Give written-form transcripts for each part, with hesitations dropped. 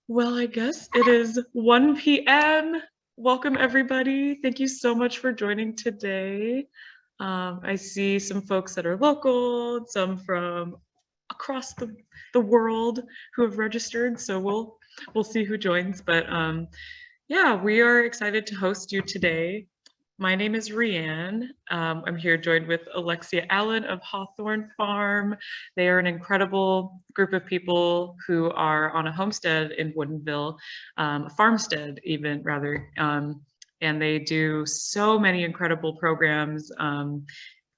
Well, I guess it is 1 p.m. Welcome, everybody. Thank you so much for joining today. I see some folks that are local, some from across the world who have registered. So we'll see who joins. But yeah, we are excited to host you today. My name is Rhianne. I'm here joined with Alexia Allen of Hawthorn Farm. They are an incredible group of people who are on a homestead in Woodinville, a farmstead even rather, and they do so many incredible programs.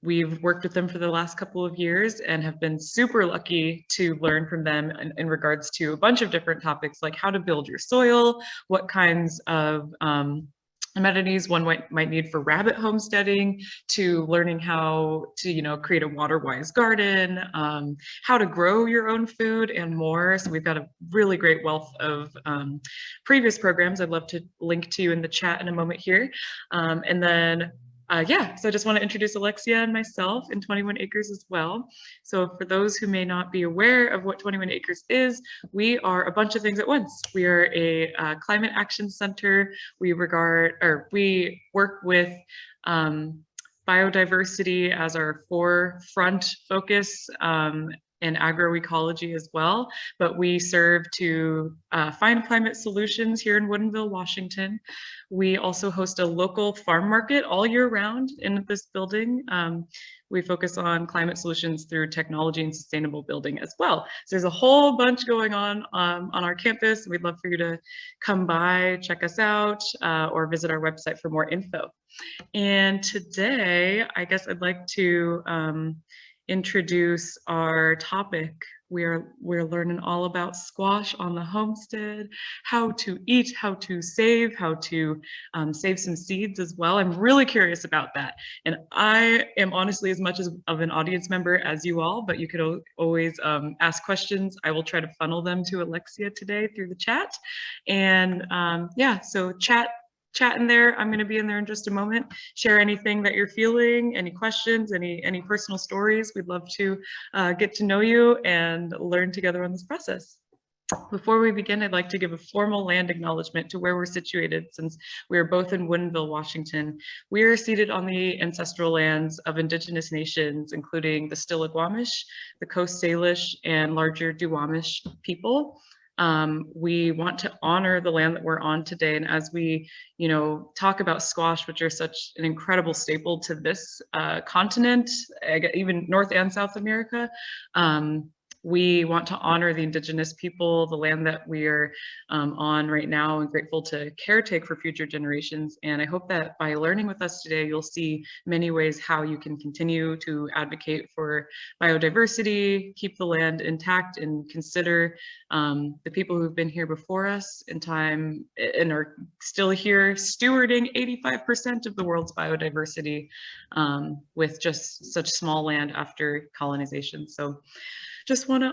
We've worked with them for the last couple of years and have been super lucky to learn from them in regards to a bunch of different topics like how to build your soil, what kinds of amenities one might need for rabbit homesteading, to learning how to create a water-wise garden, how to grow your own food, and more. So we've got a really great wealth of previous programs I'd love to link to you in the chat in a moment here. And then yeah, so I just want to introduce Alexia and myself and 21 Acres as well. So for those who may not be aware of what 21 Acres is, we are a bunch of things at once. We are a climate action center. We work with biodiversity as our forefront focus, and agroecology as well, but we serve to find climate solutions here in Woodinville, Washington. We also host a local farm market all year round in this building. We focus on climate solutions through technology and sustainable building as well. So there's a whole bunch going on our campus. We'd love for you to come by, check us out, or visit our website for more info. And today, I guess I'd like to introduce our topic. We're learning all about squash on the homestead, how to eat, how to save save some seeds as well. I'm really curious about that. And I am honestly as much of an audience member as you all, but you could always ask questions. I will try to funnel them to Alexia today through the chat. And yeah, so chat in there. I'm going to be in there in just a moment. Share anything that you're feeling, any questions, any personal stories. We'd love to get to know you and learn together on this process. Before we begin, I'd like to give a formal land acknowledgement to where we're situated, since we are both in Woodinville, Washington. We are seated on the ancestral lands of Indigenous nations, including the Stillaguamish, the Coast Salish, and larger Duwamish people. We want to honor the land that we're on today. And as we, talk about squash, which are such an incredible staple to this continent, even North and South America, we want to honor the Indigenous people, the land that we are on right now, and grateful to caretake for future generations. And I hope that by learning with us today, you'll see many ways how you can continue to advocate for biodiversity, keep the land intact, and consider the people who've been here before us in time and are still here stewarding 85% of the world's biodiversity with just such small land after colonization. So just want to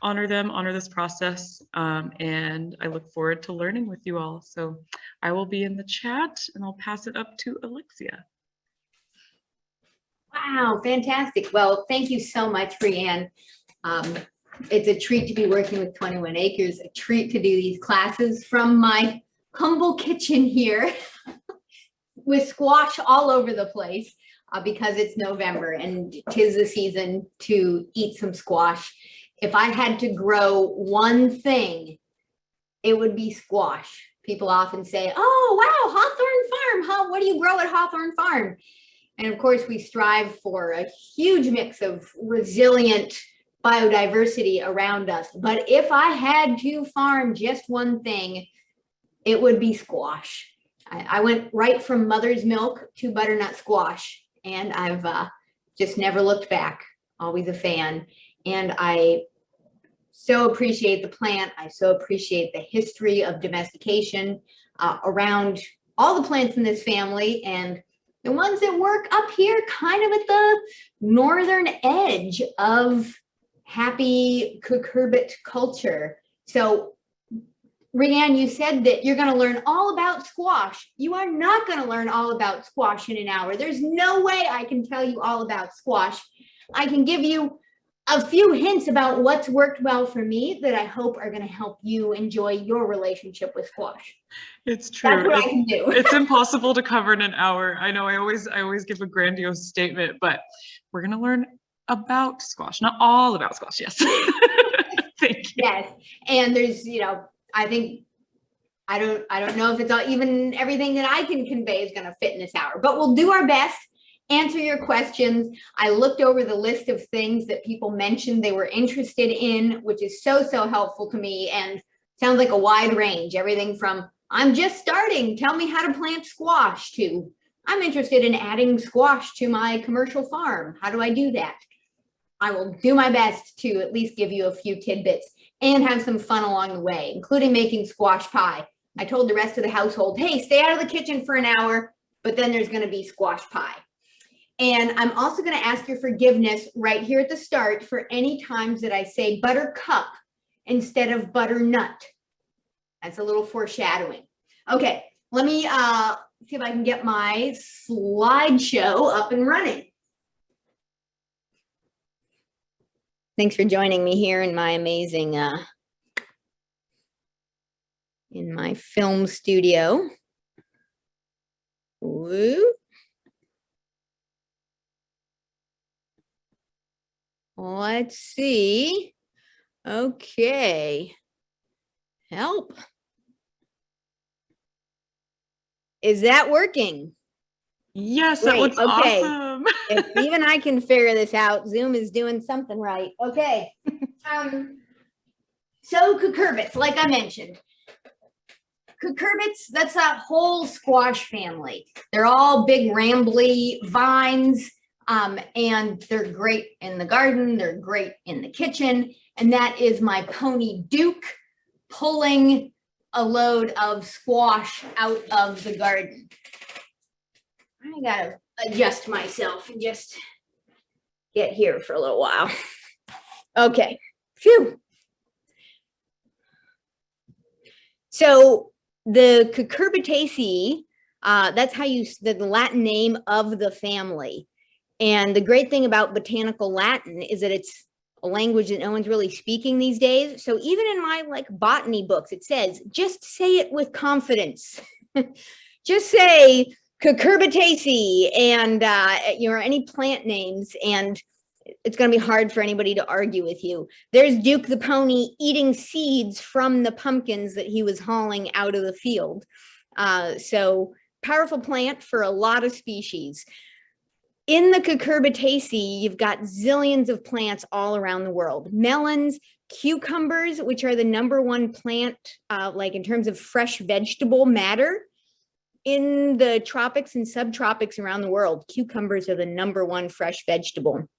honor them, honor this process, and I look forward to learning with you all. So I will be in the chat and I'll pass it up to Alexia. Wow, fantastic. Well, thank you so much, Rhianne. It's a treat to be working with 21 Acres, a treat to do these classes from my humble kitchen here with squash all over the place. Because it's November and 'tis the season to eat some squash. If I had to grow one thing, it would be squash. People often say, oh, wow, Hawthorn Farm, what do you grow at Hawthorn Farm? And of course, we strive for a huge mix of resilient biodiversity around us. But if I had to farm just one thing, it would be squash. I went right from mother's milk to butternut squash. And I've just never looked back, always a fan. And I so appreciate the plant. I so appreciate the history of domestication around all the plants in this family, and the ones that work up here kind of at the northern edge of happy cucurbit culture. So Rhianne, you said that you're going to learn all about squash. You are not going to learn all about squash in an hour. There's no way I can tell you all about squash. I can give you a few hints about what's worked well for me that I hope are going to help you enjoy your relationship with squash. It's true. That's what I can do. It's impossible to cover in an hour. I know I always give a grandiose statement, but we're going to learn about squash, not all about squash. Yes. Thank you. Yes. And there's, I think, I don't know if it's all, even everything that I can convey is going to fit in this hour, but we'll do our best, answer your questions. I looked over the list of things that people mentioned they were interested in, which is so helpful to me, and sounds like a wide range, everything from I'm just starting, tell me how to plant squash, to I'm interested in adding squash to my commercial farm. How do I do that? I will do my best to at least give you a few tidbits and have some fun along the way, including making squash pie. I told the rest of the household, hey, stay out of the kitchen for an hour, but then there's going to be squash pie. And I'm also going to ask your forgiveness right here at the start for any times that I say buttercup instead of butternut. That's a little foreshadowing. Okay, let me see if I can get my slideshow up and running. Thanks for joining me here in my amazing, in my film studio. Woo. Let's see. Okay. Help. Is that working? Yes, Great. that looks Okay. awesome. If even I can figure this out, Zoom is doing something right. Okay. So cucurbits, like I mentioned, cucurbits, that's that whole squash family. They're all big rambly vines, and they're great in the garden. They're great in the kitchen. And that is my pony Duke pulling a load of squash out of the garden. I gotta adjust myself and just get here for a little while. Okay, phew. So the cucurbitaceae, that's how the Latin name of the family. And the great thing about botanical Latin is that it's a language that no one's really speaking these days. So even in my botany books, it says, just say it with confidence. Just say cucurbitaceae and any plant names, and it's going to be hard for anybody to argue with you. There's Duke the pony eating seeds from the pumpkins that he was hauling out of the field. So powerful plant for a lot of species. In the cucurbitaceae, you've got zillions of plants all around the world. Melons, cucumbers, which are the #1 plant, in terms of fresh vegetable matter. In the tropics and subtropics around the world, cucumbers are the #1 fresh vegetable.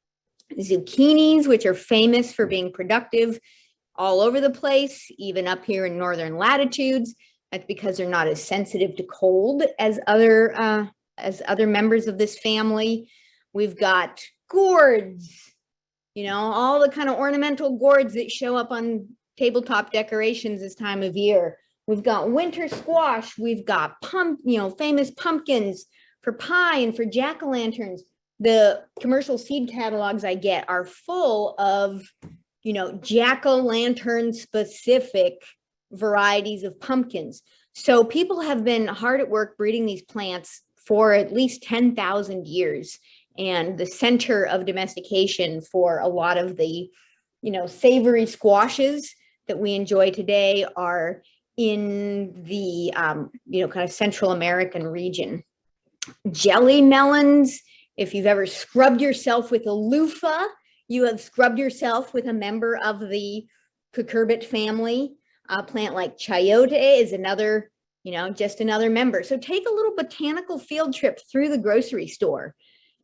Zucchinis, which are famous for being productive all over the place, even up here in northern latitudes. That's because they're not as sensitive to cold as other members of this family. We've got gourds, all the kind of ornamental gourds that show up on tabletop decorations this time of year. We've got winter squash. We've got famous pumpkins for pie and for jack-o'-lanterns. The commercial seed catalogs I get are full of, jack-o'-lantern specific varieties of pumpkins. So people have been hard at work breeding these plants for at least 10,000 years. And the center of domestication for a lot of the, savory squashes that we enjoy today are in the, kind of Central American region. Jelly melons, if you've ever scrubbed yourself with a loofah, you have scrubbed yourself with a member of the cucurbit family. A plant like chayote is another, just another member. So take a little botanical field trip through the grocery store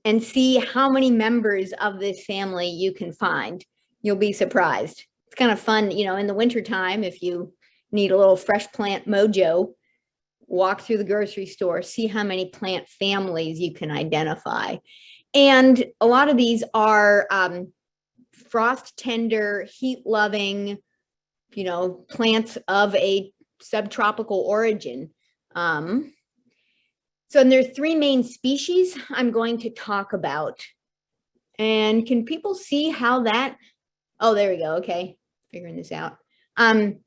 and see how many members of this family you can find. You'll be surprised. It's kind of fun, in the wintertime, if you need a little fresh plant mojo, walk through the grocery store, see how many plant families you can identify. And a lot of these are frost tender, heat loving, plants of a subtropical origin. So there are 3 main species I'm going to talk about. And can people see how that Oh, there we go. Okay. Figuring this out. I'm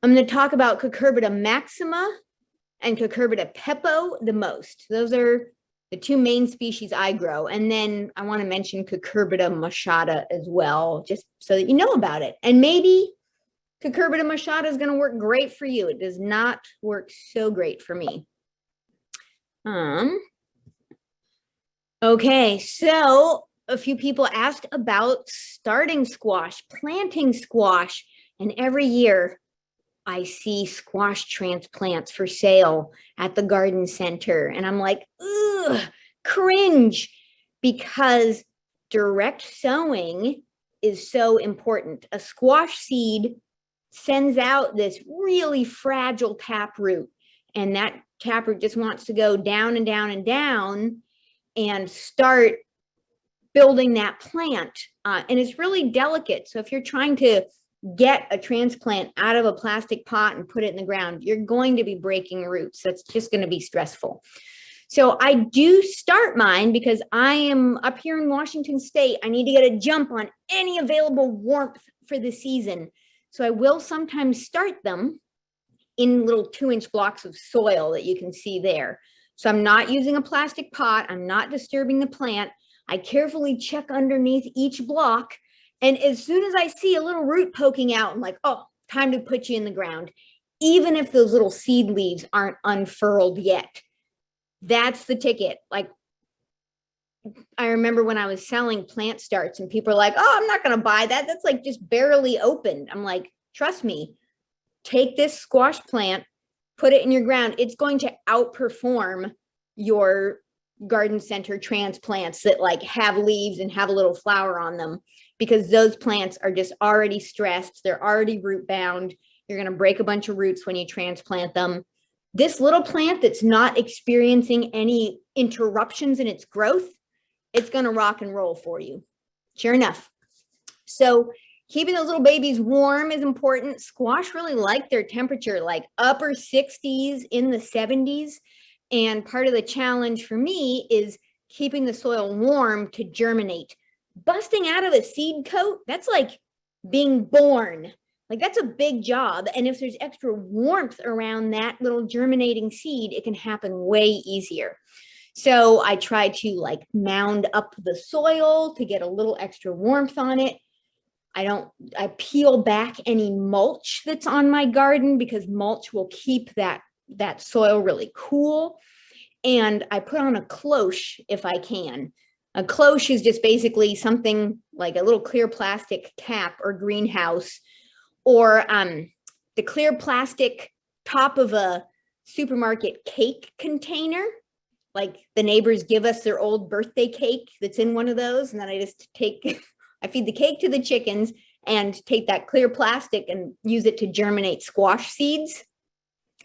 going to talk about Cucurbita maxima and Cucurbita pepo the most. Those are the two main species I grow. And then I want to mention Cucurbita machata as well, just so that you know about it. And maybe Cucurbita machata is going to work great for you. It does not work so great for me. Okay, so a few people asked about starting squash, planting squash, and every year I see squash transplants for sale at the garden center. And I'm like, ugh, cringe, because direct sowing is so important. A squash seed sends out this really fragile taproot, and that taproot just wants to go down and down and down and start building that plant. And it's really delicate. So if you're trying to get a transplant out of a plastic pot and put it in the ground, you're going to be breaking roots. That's just going to be stressful. So I do start mine because I am up here in Washington State. I need to get a jump on any available warmth for the season. So I will sometimes start them in little 2-inch blocks of soil that you can see there. So I'm not using a plastic pot. I'm not disturbing the plant. I carefully check underneath each block. And as soon as I see a little root poking out, I'm like, oh, time to put you in the ground. Even if those little seed leaves aren't unfurled yet. That's the ticket. Like, I remember when I was selling plant starts and people are like, oh, I'm not going to buy that. That's like just barely opened. I'm like, trust me, take this squash plant, put it in your ground. It's going to outperform your garden center transplants that like have leaves and have a little flower on them, because those plants are just already stressed. They're already root bound. You're going to break a bunch of roots when you transplant them. This little plant that's not experiencing any interruptions in its growth, it's going to rock and roll for you. Sure enough. So keeping those little babies warm is important. Squash really like their temperature, like upper 60s, in the 70s. And part of the challenge for me is keeping the soil warm to germinate. Busting out of the seed coat, that's like being born. Like, that's a big job. And if there's extra warmth around that little germinating seed, it can happen way easier. So I try to like mound up the soil to get a little extra warmth on it. I peel back any mulch that's on my garden, because mulch will keep that soil really cool. And I put on a cloche if I can. A cloche is just basically something like a little clear plastic cap or greenhouse, or the clear plastic top of a supermarket cake container. Like, the neighbors give us their old birthday cake that's in one of those. And then I just I feed the cake to the chickens and take that clear plastic and use it to germinate squash seeds.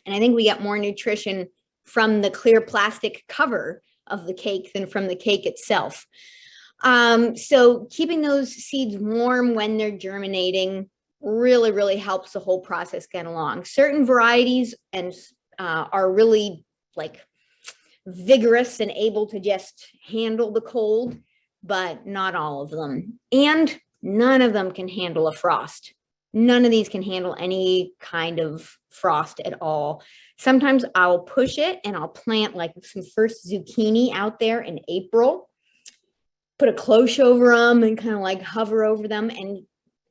And I think we get more nutrition from the clear plastic cover of the cake than from the cake itself. So keeping those seeds warm when they're germinating really, really helps the whole process get along. Certain varieties are really like vigorous and able to just handle the cold, but not all of them. And none of them can handle a frost. None of these can handle any kind of frost at all. Sometimes I'll push it and I'll plant like some first zucchini out there in April, put a cloche over them and kind of like hover over them. And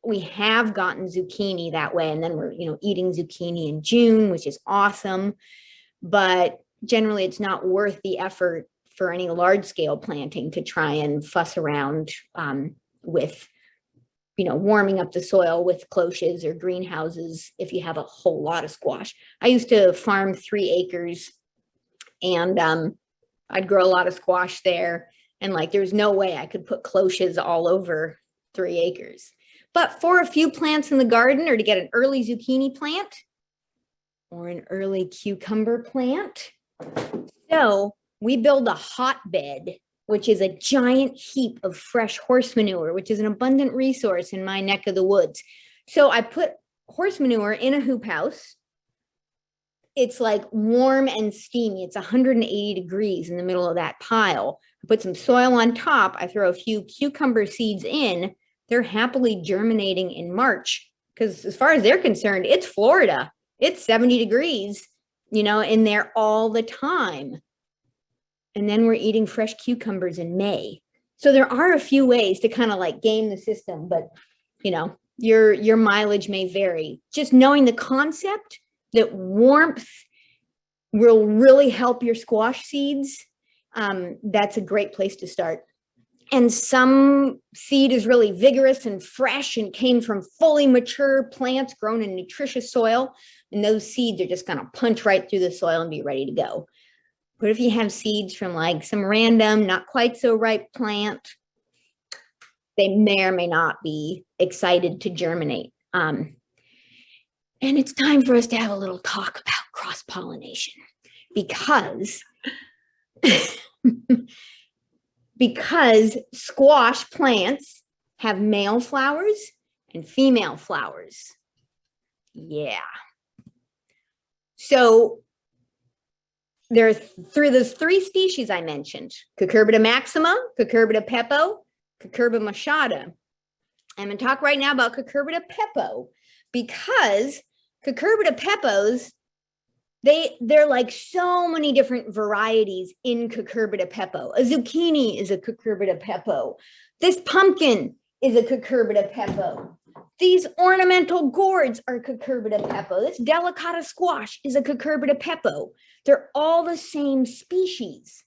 we have gotten zucchini that way. And then we're, eating zucchini in June, which is awesome. But generally it's not worth the effort for any large scale planting to try and fuss around with, warming up the soil with cloches or greenhouses if you have a whole lot of squash. I used to farm 3 acres and I'd grow a lot of squash there. And like, there's no way I could put cloches all over 3 acres. But for a few plants in the garden, or to get an early zucchini plant or an early cucumber plant. So we build a hotbed, which is a giant heap of fresh horse manure, which is an abundant resource in my neck of the woods. So I put horse manure in a hoop house. It's like warm and steamy. It's 180 degrees in the middle of that pile. I put some soil on top. I throw a few cucumber seeds in. they're happily germinating in March, because as far as they're concerned, it's Florida. It's 70 degrees, in there all the time. And then we're eating fresh cucumbers in May. So there are a few ways to kind of like game the system, but your mileage may vary. Just knowing the concept that warmth will really help your squash seeds, that's a great place to start. And some seed is really vigorous and fresh and came from fully mature plants grown in nutritious soil. And those seeds are just going to punch right through the soil and be ready to go. But if you have seeds from like some random, not quite so ripe plant, they may or may not be excited to germinate. And it's time for us to have a little talk about cross-pollination, because squash plants have male flowers and female flowers. Yeah. So there's those three species I mentioned: Cucurbita maxima, Cucurbita pepo, Cucurbita machata. I'm going to talk right now about Cucurbita pepo, because Cucurbita pepos, they're like so many different varieties in Cucurbita pepo. A zucchini is a Cucurbita pepo. This pumpkin is a Cucurbita pepo. These ornamental gourds are Cucurbita pepo. This delicata squash is a Cucurbita pepo. They're all the same species.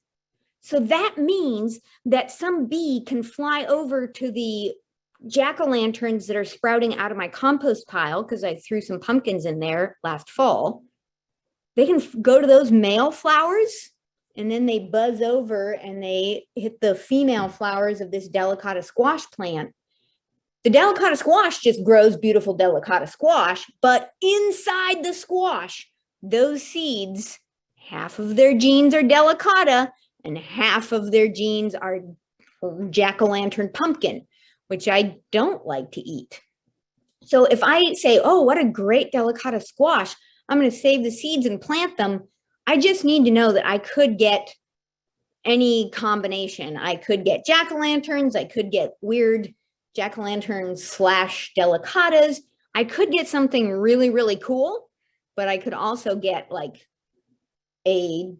So that means that some bee can fly over to the jack-o'-lanterns that are sprouting out of my compost pile, because I threw some pumpkins in there last fall. They can go to those male flowers, and then they buzz over and they hit the female flowers of this delicata squash plant. The delicata squash just grows beautiful delicata squash, but inside the squash, those seeds, half of their genes are delicata and half of their genes are jack-o'-lantern pumpkin, which I don't like to eat. So if I say, oh, what a great delicata squash, I'm going to save the seeds and plant them, I just need to know that I could get any combination. I could get jack-o'-lanterns. I could get weird jack-o'-lanterns / delicatas. I could get something really, really cool, but I could also get like a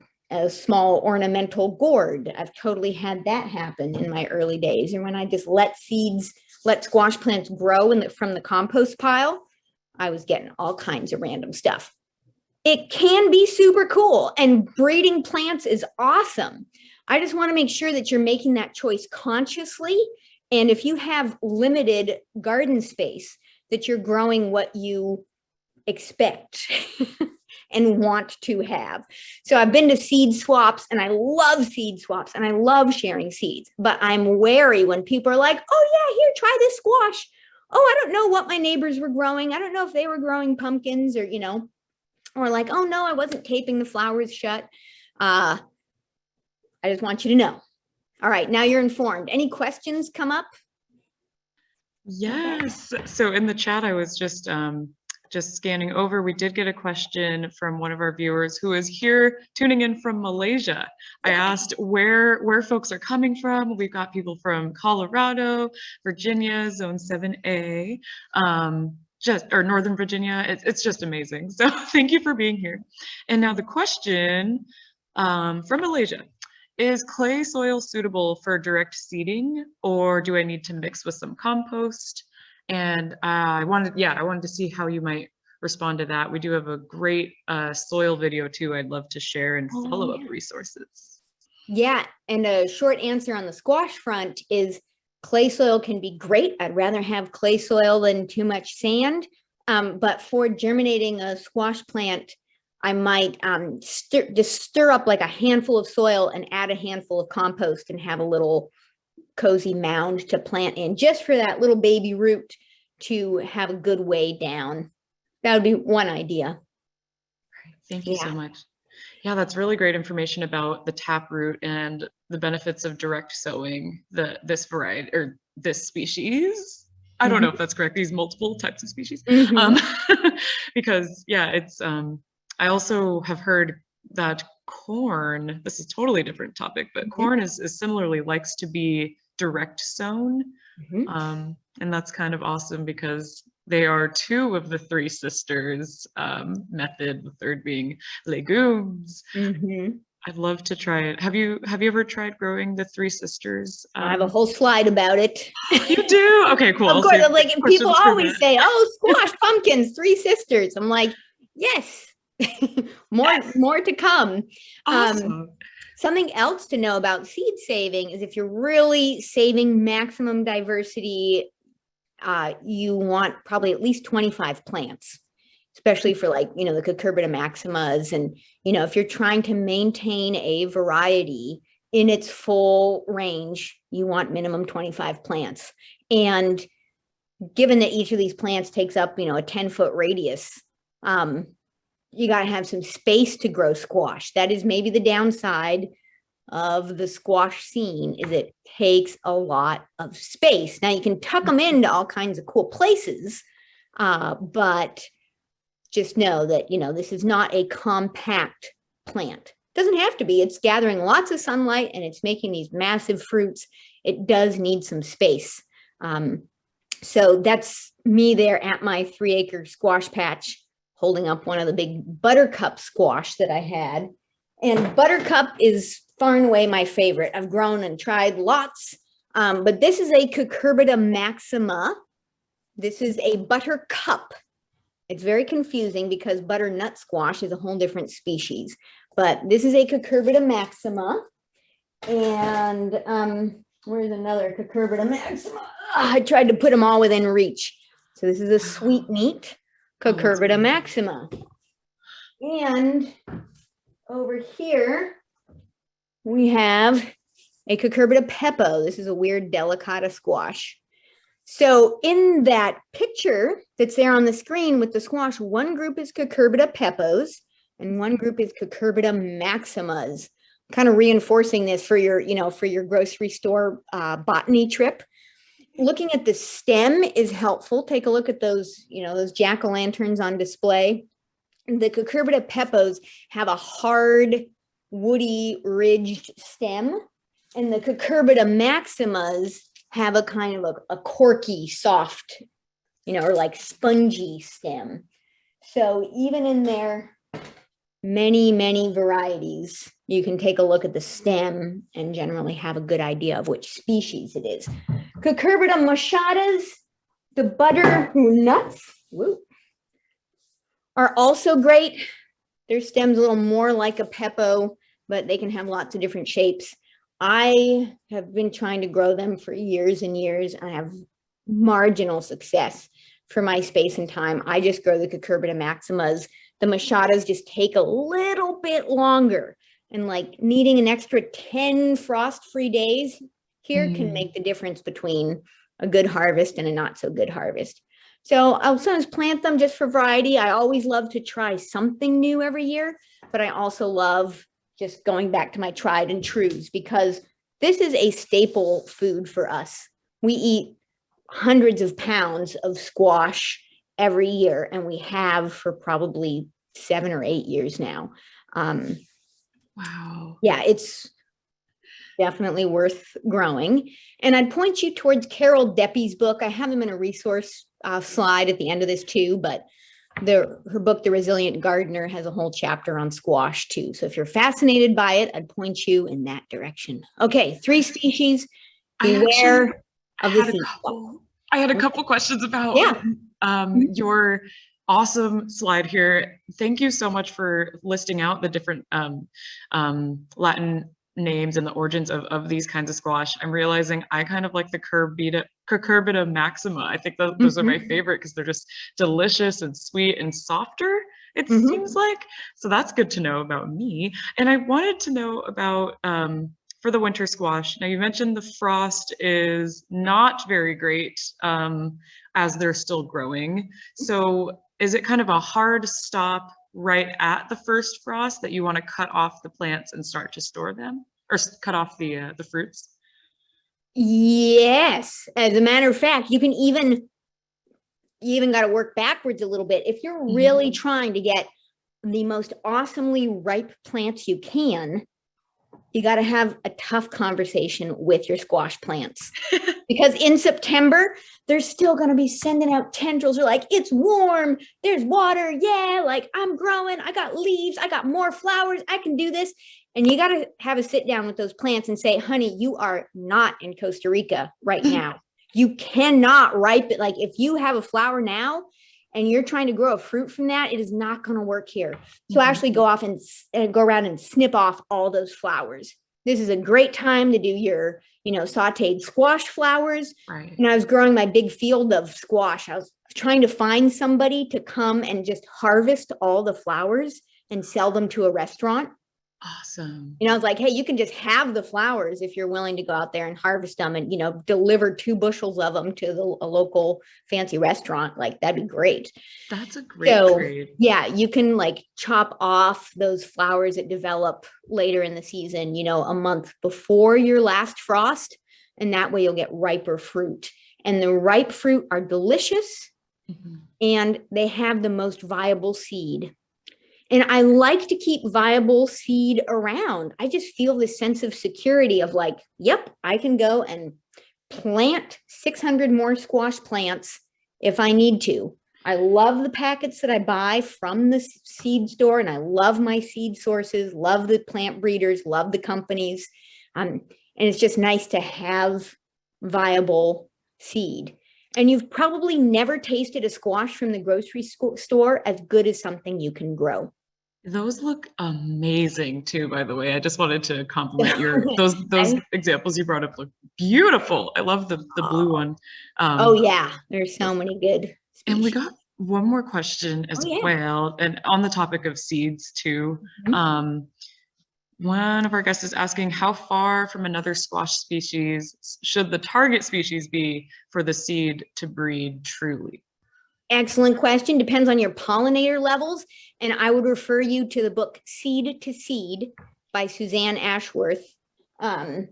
small ornamental gourd. I've totally had that happen in my early days. And when I just let squash plants grow from the compost pile, I was getting all kinds of random stuff. It can be super cool, and breeding plants is awesome. I just want to make sure that you're making that choice consciously. And if you have limited garden space, that you're growing what you expect and want to have. So I've been to seed swaps, and I love seed swaps, and I love sharing seeds, but I'm wary when people are like, oh yeah, here, try this squash. Oh, I don't know what my neighbors were growing. I don't know if they were growing pumpkins or like, oh no, I wasn't taping the flowers shut. I just want you to know. All right, now you're informed. Any questions come up? Yes. So in the chat, I was just scanning over. We did get a question from one of our viewers who is here tuning in from Malaysia. I asked where folks are coming from. We've got people from Colorado, Virginia, Zone 7A, or Northern Virginia. It's just amazing. So thank you for being here. And now the question from Malaysia: is clay soil suitable for direct seeding, or do I need to mix with some compost? And I wanted to see how you might respond to that. We do have a great soil video too. I'd love to share and follow-up resources. Yeah, and a short answer on the squash front is clay soil can be great. I'd rather have clay soil than too much sand. But for germinating a squash plant, I might stir up like a handful of soil and add a handful of compost and have a little cozy mound to plant in, just for that little baby root to have a good way down. That would be one idea. Thank you so much. Yeah, that's really great information about the taproot and the benefits of direct sowing this variety or this species. I don't know if that's correct, these multiple types of species. Because yeah, it's I also have heard that corn, this is a totally different topic, but corn is similarly likes to be direct sown And that's kind of awesome because they are two of the three sisters method, the third being legumes. I'd love to try it. Have you ever tried growing the three sisters? I have a whole slide about it. You do? Okay, cool. Of course, like people always say, "Oh, squash, pumpkins, three sisters." I'm like, yes, more to come. Awesome. Something else to know about seed saving is if you're really saving maximum diversity, you want probably at least 25 plants, especially for like, the cucurbita maximas. And, if you're trying to maintain a variety in its full range, you want minimum 25 plants. And given that each of these plants takes up, a 10-foot radius, you got to have some space to grow squash. That is maybe the downside of the squash scene, is it takes a lot of space. Now you can tuck them into all kinds of cool places, but just know that, this is not a compact plant. It doesn't have to be. It's gathering lots of sunlight and it's making these massive fruits. It does need some space. So that's me there at my 3-acre squash patch, holding up one of the big buttercup squash that I had. And buttercup is far and away my favorite. I've grown and tried lots, but this is a cucurbita maxima. This is a buttercup. It's very confusing because butternut squash is a whole different species, but this is a cucurbita maxima. And where's another cucurbita maxima? I tried to put them all within reach. So this is a sweet meat cucurbita maxima. And over here, we have a cucurbita pepo. This is a weird delicata squash. So in that picture that's there on the screen with the squash, one group is cucurbita pepos and one group is cucurbita maximas. Kind of reinforcing this for your, for your grocery store botany trip. Looking at the stem is helpful. Take a look at those, those jack-o'-lanterns on display. The cucurbita pepos have a hard, woody, ridged stem, and the cucurbita maximas have a kind of a corky, soft, or like spongy stem. So even in their many, many varieties, you can take a look at the stem and generally have a good idea of which species it is. Cucurbita machadas, the butternuts, are also great. Their stem's a little more like a pepo, but they can have lots of different shapes. I have been trying to grow them for years and years. I have marginal success for my space and time. I just grow the cucurbita maximas. The machadas just take a little bit longer, and like needing an extra 10 frost-free days here can make the difference between a good harvest and a not so good harvest. So I'll sometimes plant them just for variety. I always love to try something new every year, but I also love just going back to my tried and trues because this is a staple food for us. We eat hundreds of pounds of squash every year, and we have for probably 7 or 8 years now. Wow. Yeah, it's definitely worth growing. And I'd point you towards Carol Deppy's book. I have them in a resource slide at the end of this too, but her book, The Resilient Gardener, has a whole chapter on squash too. So if you're fascinated by it, I'd point you in that direction. Okay, 3 species. Beware of the seed. I had a couple questions about your awesome slide here. Thank you so much for listing out the different Latin names and the origins of these kinds of squash. I'm realizing I kind of like the cucurbita maxima. I think those are my favorite because they're just delicious and sweet and softer, it seems like. So that's good to know about me. And I wanted to know about for the winter squash. Now you mentioned the frost is not very great as they're still growing. So is it kind of a hard stop right at the first frost that you want to cut off the plants and start to store them, or cut off the fruits? Yes, as a matter of fact, you even got to work backwards a little bit. If you're really trying to get the most awesomely ripe plants you can, you got to have a tough conversation with your squash plants because in September, they're still going to be sending out tendrils. They're like, it's warm, there's water. Yeah, like I'm growing, I got leaves, I got more flowers, I can do this. And you got to have a sit down with those plants and say, honey, you are not in Costa Rica right now. You cannot ripen. Like if you have a flower now and you're trying to grow a fruit from that, it is not going to work here. So actually go off and go around and snip off all those flowers. This is a great time to do your, sauteed squash flowers. Right. And I was growing my big field of squash. I was trying to find somebody to come and just harvest all the flowers and sell them to a restaurant. Awesome. I was like, hey, you can just have the flowers if you're willing to go out there and harvest them and, deliver 2 bushels of them to a local fancy restaurant. Like that'd be great. That's a great trade. Yeah, you can like chop off those flowers that develop later in the season, a month before your last frost. And that way you'll get riper fruit. And the ripe fruit are delicious and they have the most viable seed. And I like to keep viable seed around. I just feel this sense of security of like, yep, I can go and plant 600 more squash plants if I need to. I love the packets that I buy from the seed store, and I love my seed sources, love the plant breeders, love the companies. And it's just nice to have viable seed. And you've probably never tasted a squash from the grocery store as good as something you can grow. Those look amazing too, by the way. I just wanted to compliment those examples you brought up look beautiful. I love the blue one. Oh yeah, there's so many good species. And we got one more question as well, and on the topic of seeds too. One of our guests is asking, how far from another squash species should the target species be for the seed to breed truly? Excellent question. Depends on your pollinator levels. And I would refer you to the book Seed to Seed by Suzanne Ashworth. And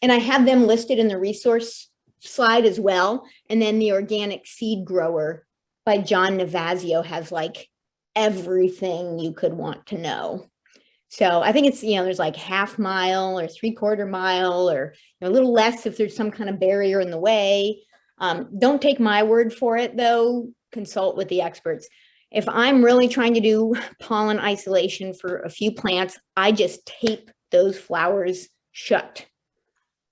I have them listed in the resource slide as well. And then the Organic Seed Grower by John Navazio has like everything you could want to know. So I think it's, there's like half mile or 3/4 mile or a little less if there's some kind of barrier in the way. Don't take my word for it though. Consult with the experts. If I'm really trying to do pollen isolation for a few plants, I just tape those flowers shut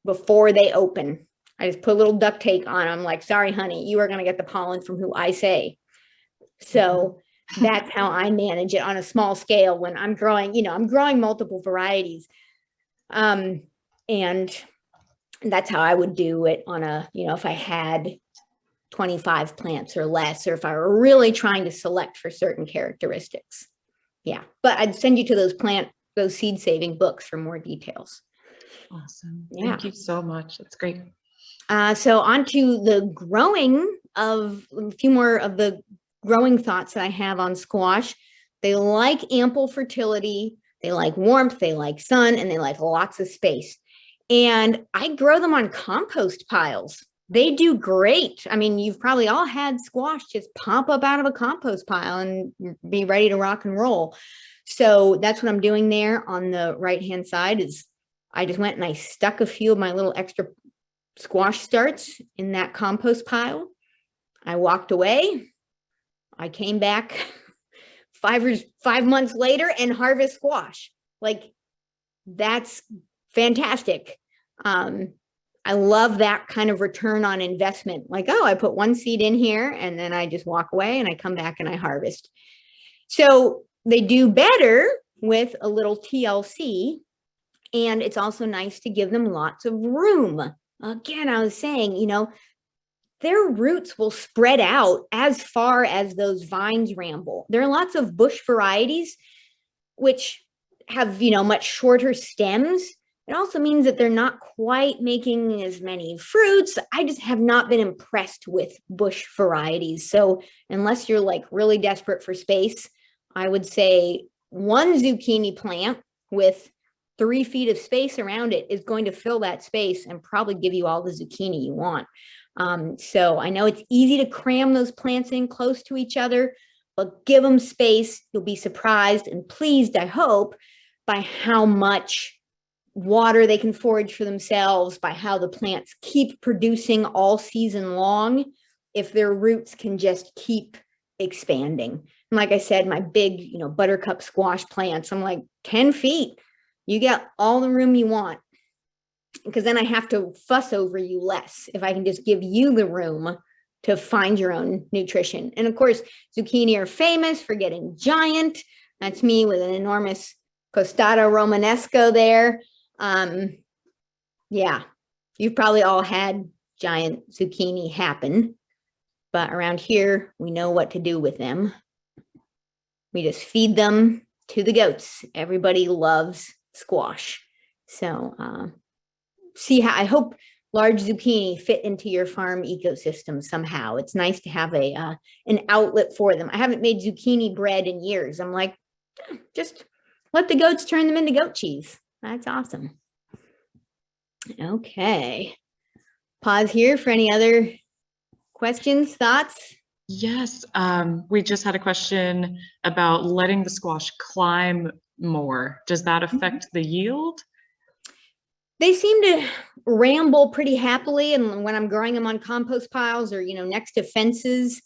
before they open. I just put a little duct tape on them like, sorry, honey, you are going to get the pollen from who I say. So that's how I manage it on a small scale when I'm growing, I'm growing multiple varieties. And that's how I would do it on a, if I had 25 plants or less, or if I were really trying to select for certain characteristics. Yeah, but I'd send you to those seed saving books for more details. Awesome. Yeah. Thank you so much. That's great. So on to the growing of a few more of the growing thoughts that I have on squash. They like ample fertility. They like warmth. They like sun, and they like lots of space. And I grow them on compost piles. They do great. I mean, you've probably all had squash just pop up out of a compost pile and be ready to rock and roll. So that's what I'm doing there on the right-hand side is I just went and I stuck a few of my little extra squash starts in that compost pile. I walked away. I came back 5 months later and harvest squash. Like that's fantastic. I love that kind of return on investment. Like, oh, I put one seed in here and then I just walk away and I come back and I harvest. So they do better with a little TLC. And it's also nice to give them lots of room. Again, I was saying, their roots will spread out as far as those vines ramble. There are lots of bush varieties which have, much shorter stems. It also means that they're not quite making as many fruits. I just have not been impressed with bush varieties. So unless you're like really desperate for space, I would say one zucchini plant with 3 feet of space around it is going to fill that space and probably give you all the zucchini you want. So I know it's easy to cram those plants in close to each other, but give them space. You'll be surprised and pleased, I hope, by how much water they can forage for themselves, by how the plants keep producing all season long, if their roots can just keep expanding. And like I said, my big, buttercup squash plants, I'm like 10 feet, you get all the room you want, because then I have to fuss over you less if I can just give you the room to find your own nutrition. And of course, zucchini are famous for getting giant. That's me with an enormous costata romanesco there. Yeah, you've probably all had giant zucchini happen, but around here, we know what to do with them. We just feed them to the goats. Everybody loves squash. So see how, I hope large zucchini fit into your farm ecosystem somehow. It's nice to have an outlet for them. I haven't made zucchini bread in years. I'm like, just let the goats turn them into goat cheese. That's awesome. Okay. Pause here for any other questions, thoughts? Yes, we just had a question about letting the squash climb more. Does that affect the yield? They seem to ramble pretty happily, and when I'm growing them on compost piles or next to fences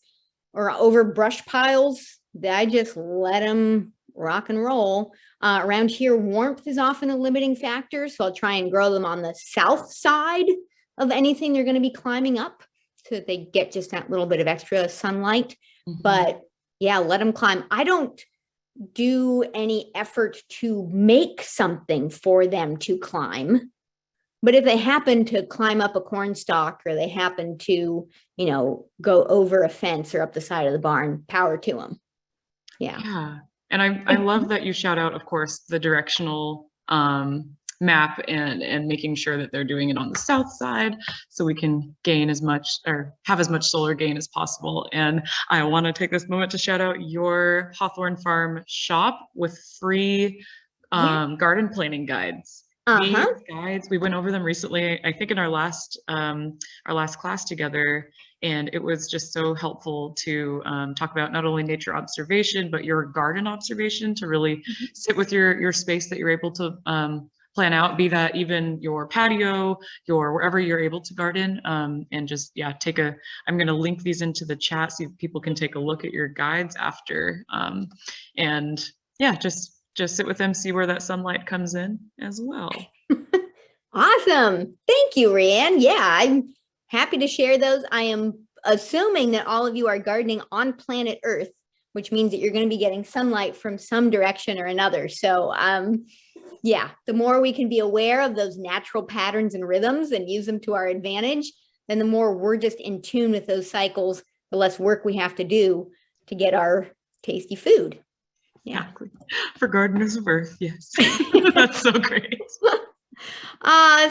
or over brush piles, I just let them rock and roll. Around here, warmth is often a limiting factor, so I'll try and grow them on the south side of anything they're going to be climbing up, so that they get just that little bit of extra sunlight. But yeah, let them climb. I don't do any effort to make something for them to climb. But if they happen to climb up a corn stalk, or they happen to, go over a fence or up the side of the barn, power to them. Yeah. Yeah. And I love that you shout out, of course, the directional map and making sure that they're doing it on the south side, so we can gain as much, or have as much solar gain as possible. And I want to take this moment to shout out your Hawthorn Farm shop with free garden planning guides. These guides, we went over them recently, I think in our last class together, and it was just so helpful to talk about not only nature observation, but your garden observation, to really sit with your space that you're able to plan out, be that even your patio, your wherever you're able to garden, and just, yeah, I'm going to link these into the chat so people can take a look at your guides after, and yeah, just sit with them, see where that sunlight comes in as well. Awesome. Thank you, Rhianne. Yeah, I'm happy to share those. I am assuming that all of you are gardening on planet Earth, which means that you're going to be getting sunlight from some direction or another. So yeah, the more we can be aware of those natural patterns and rhythms and use them to our advantage, then the more we're just in tune with those cycles, the less work we have to do to get our tasty food. Yeah. Exactly. For gardeners of Earth, yes. That's so great.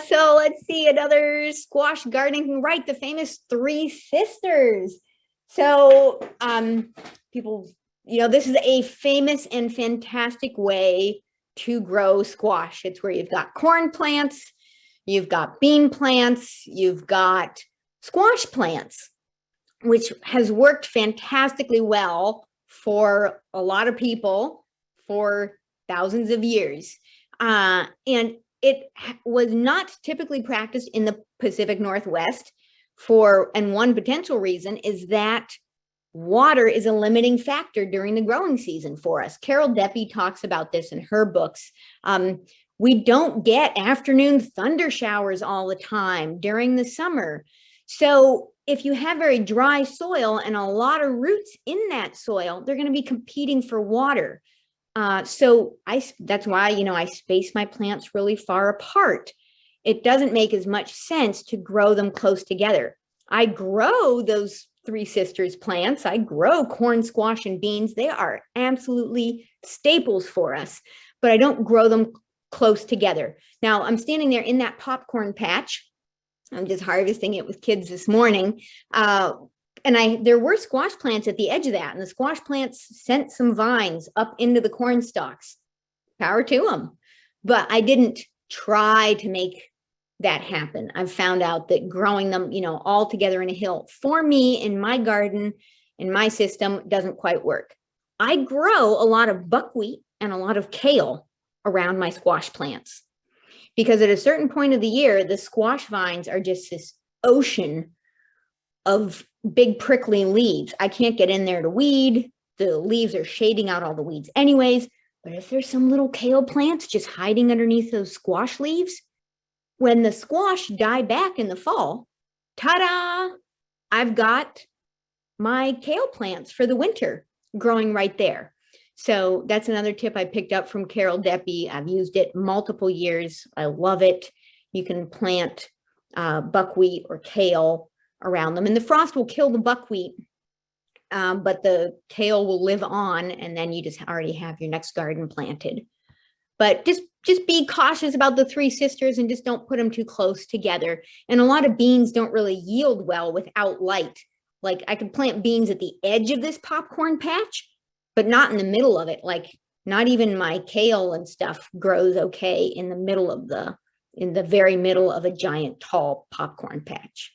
So let's see, another squash gardening, right? The famous three sisters. So people, this is a famous and fantastic way to grow squash. It's where you've got corn plants, you've got bean plants, you've got squash plants, which has worked fantastically well for a lot of people for thousands of years. And it was not typically practiced in the Pacific Northwest and one potential reason is that water is a limiting factor during the growing season for us. Carol Deppe talks about this in her books. We don't get afternoon thunder showers all the time during the summer. So if you have very dry soil and a lot of roots in that soil, they're going to be competing for water. So that's why, I space my plants really far apart. It doesn't make as much sense to grow them close together. I grow those three sisters plants. I grow corn, squash, and beans. They are absolutely staples for us, but I don't grow them close together. Now I'm standing there in that popcorn patch. I'm just harvesting it with kids this morning. And there were squash plants at the edge of that, and the squash plants sent some vines up into the corn stalks. Power to them. But I didn't try to make that happen. I've found out that growing them, all together in a hill, for me, in my garden, in my system, doesn't quite work. I grow a lot of buckwheat and a lot of kale around my squash plants, because at a certain point of the year, the squash vines are just this ocean of big prickly leaves. I can't get in there to weed. The leaves are shading out all the weeds anyways. But if there's some little kale plants just hiding underneath those squash leaves, when the squash die back in the fall, ta-da, I've got my kale plants for the winter growing right there. So that's another tip I picked up from Carol Deppy. I've used it multiple years. I love it. You can plant buckwheat or kale around them, and the frost will kill the buckwheat, but the kale will live on, and then you just already have your next garden planted. But just be cautious about the three sisters and just don't put them too close together. And a lot of beans don't really yield well without light. Like I could plant beans at the edge of this popcorn patch, but not in the middle of it. Like not even my kale and stuff grows okay in the middle of in the very middle of a giant tall popcorn patch.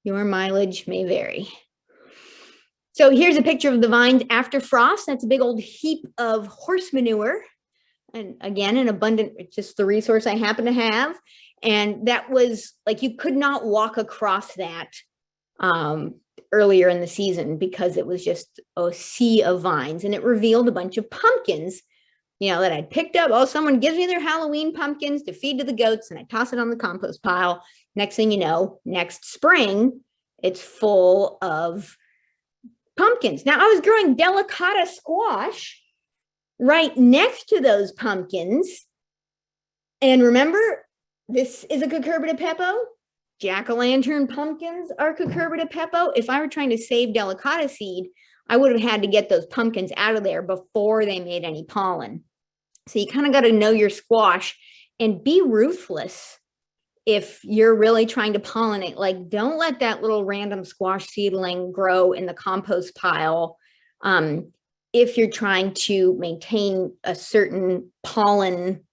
Your mileage may vary. So here's a picture of the vines after frost. That's a big old heap of horse manure. And again, an abundant, it's just the resource I happen to have. And that was like, you could not walk across that earlier in the season because it was just a sea of vines, and it revealed a bunch of pumpkins, that I'd picked up. Oh, someone gives me their Halloween pumpkins to feed to the goats, and I toss it on the compost pile. Next thing you know, next spring, it's full of pumpkins. Now I was growing delicata squash right next to those pumpkins. And remember, this is a cucurbita pepo. Jack-o'-lantern pumpkins are cucurbita pepo. If I were trying to save delicata seed, I would have had to get those pumpkins out of there before they made any pollen. So you kind of got to know your squash and be ruthless if you're really trying to pollinate. Like, don't let that little random squash seedling grow in the compost pile if you're trying to maintain a certain pollen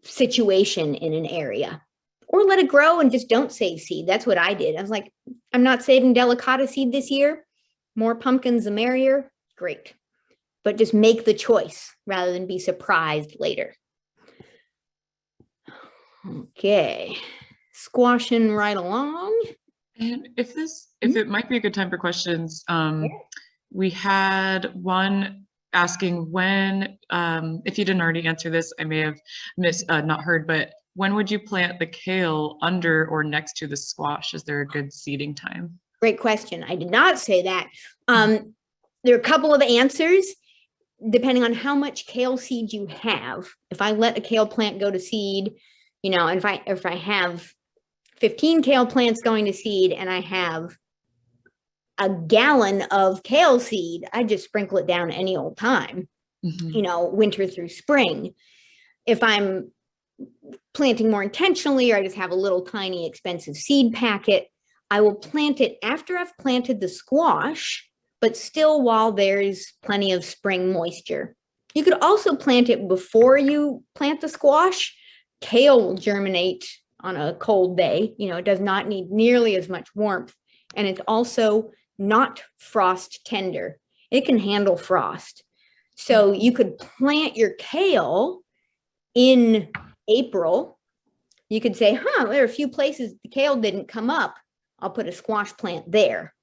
situation in an area. Or let it grow and just don't save seed. That's what I did. I was like, I'm not saving delicata seed this year. More pumpkins, the merrier. Great. But just make the choice rather than be surprised later. Okay. Squashing right along. And if it might be a good time for questions, we had one asking when, if you didn't already answer this, I may have not heard, but when would you plant the kale under or next to the squash? Is there a good seeding time? Great question. I did not say that. There are a couple of answers depending on how much kale seed you have. If I let a kale plant go to seed, and if I have 15 kale plants going to seed and I have a gallon of kale seed, I just sprinkle it down any old time, winter through spring. If I'm planting more intentionally, or I just have a little tiny expensive seed packet, I will plant it after I've planted the squash, but still while there's plenty of spring moisture. You could also plant it before you plant the squash. Kale will germinate on a cold day. It does not need nearly as much warmth. And it's also not frost tender. It can handle frost. So you could plant your kale in April. You could say, there are a few places the kale didn't come up. I'll put a squash plant there.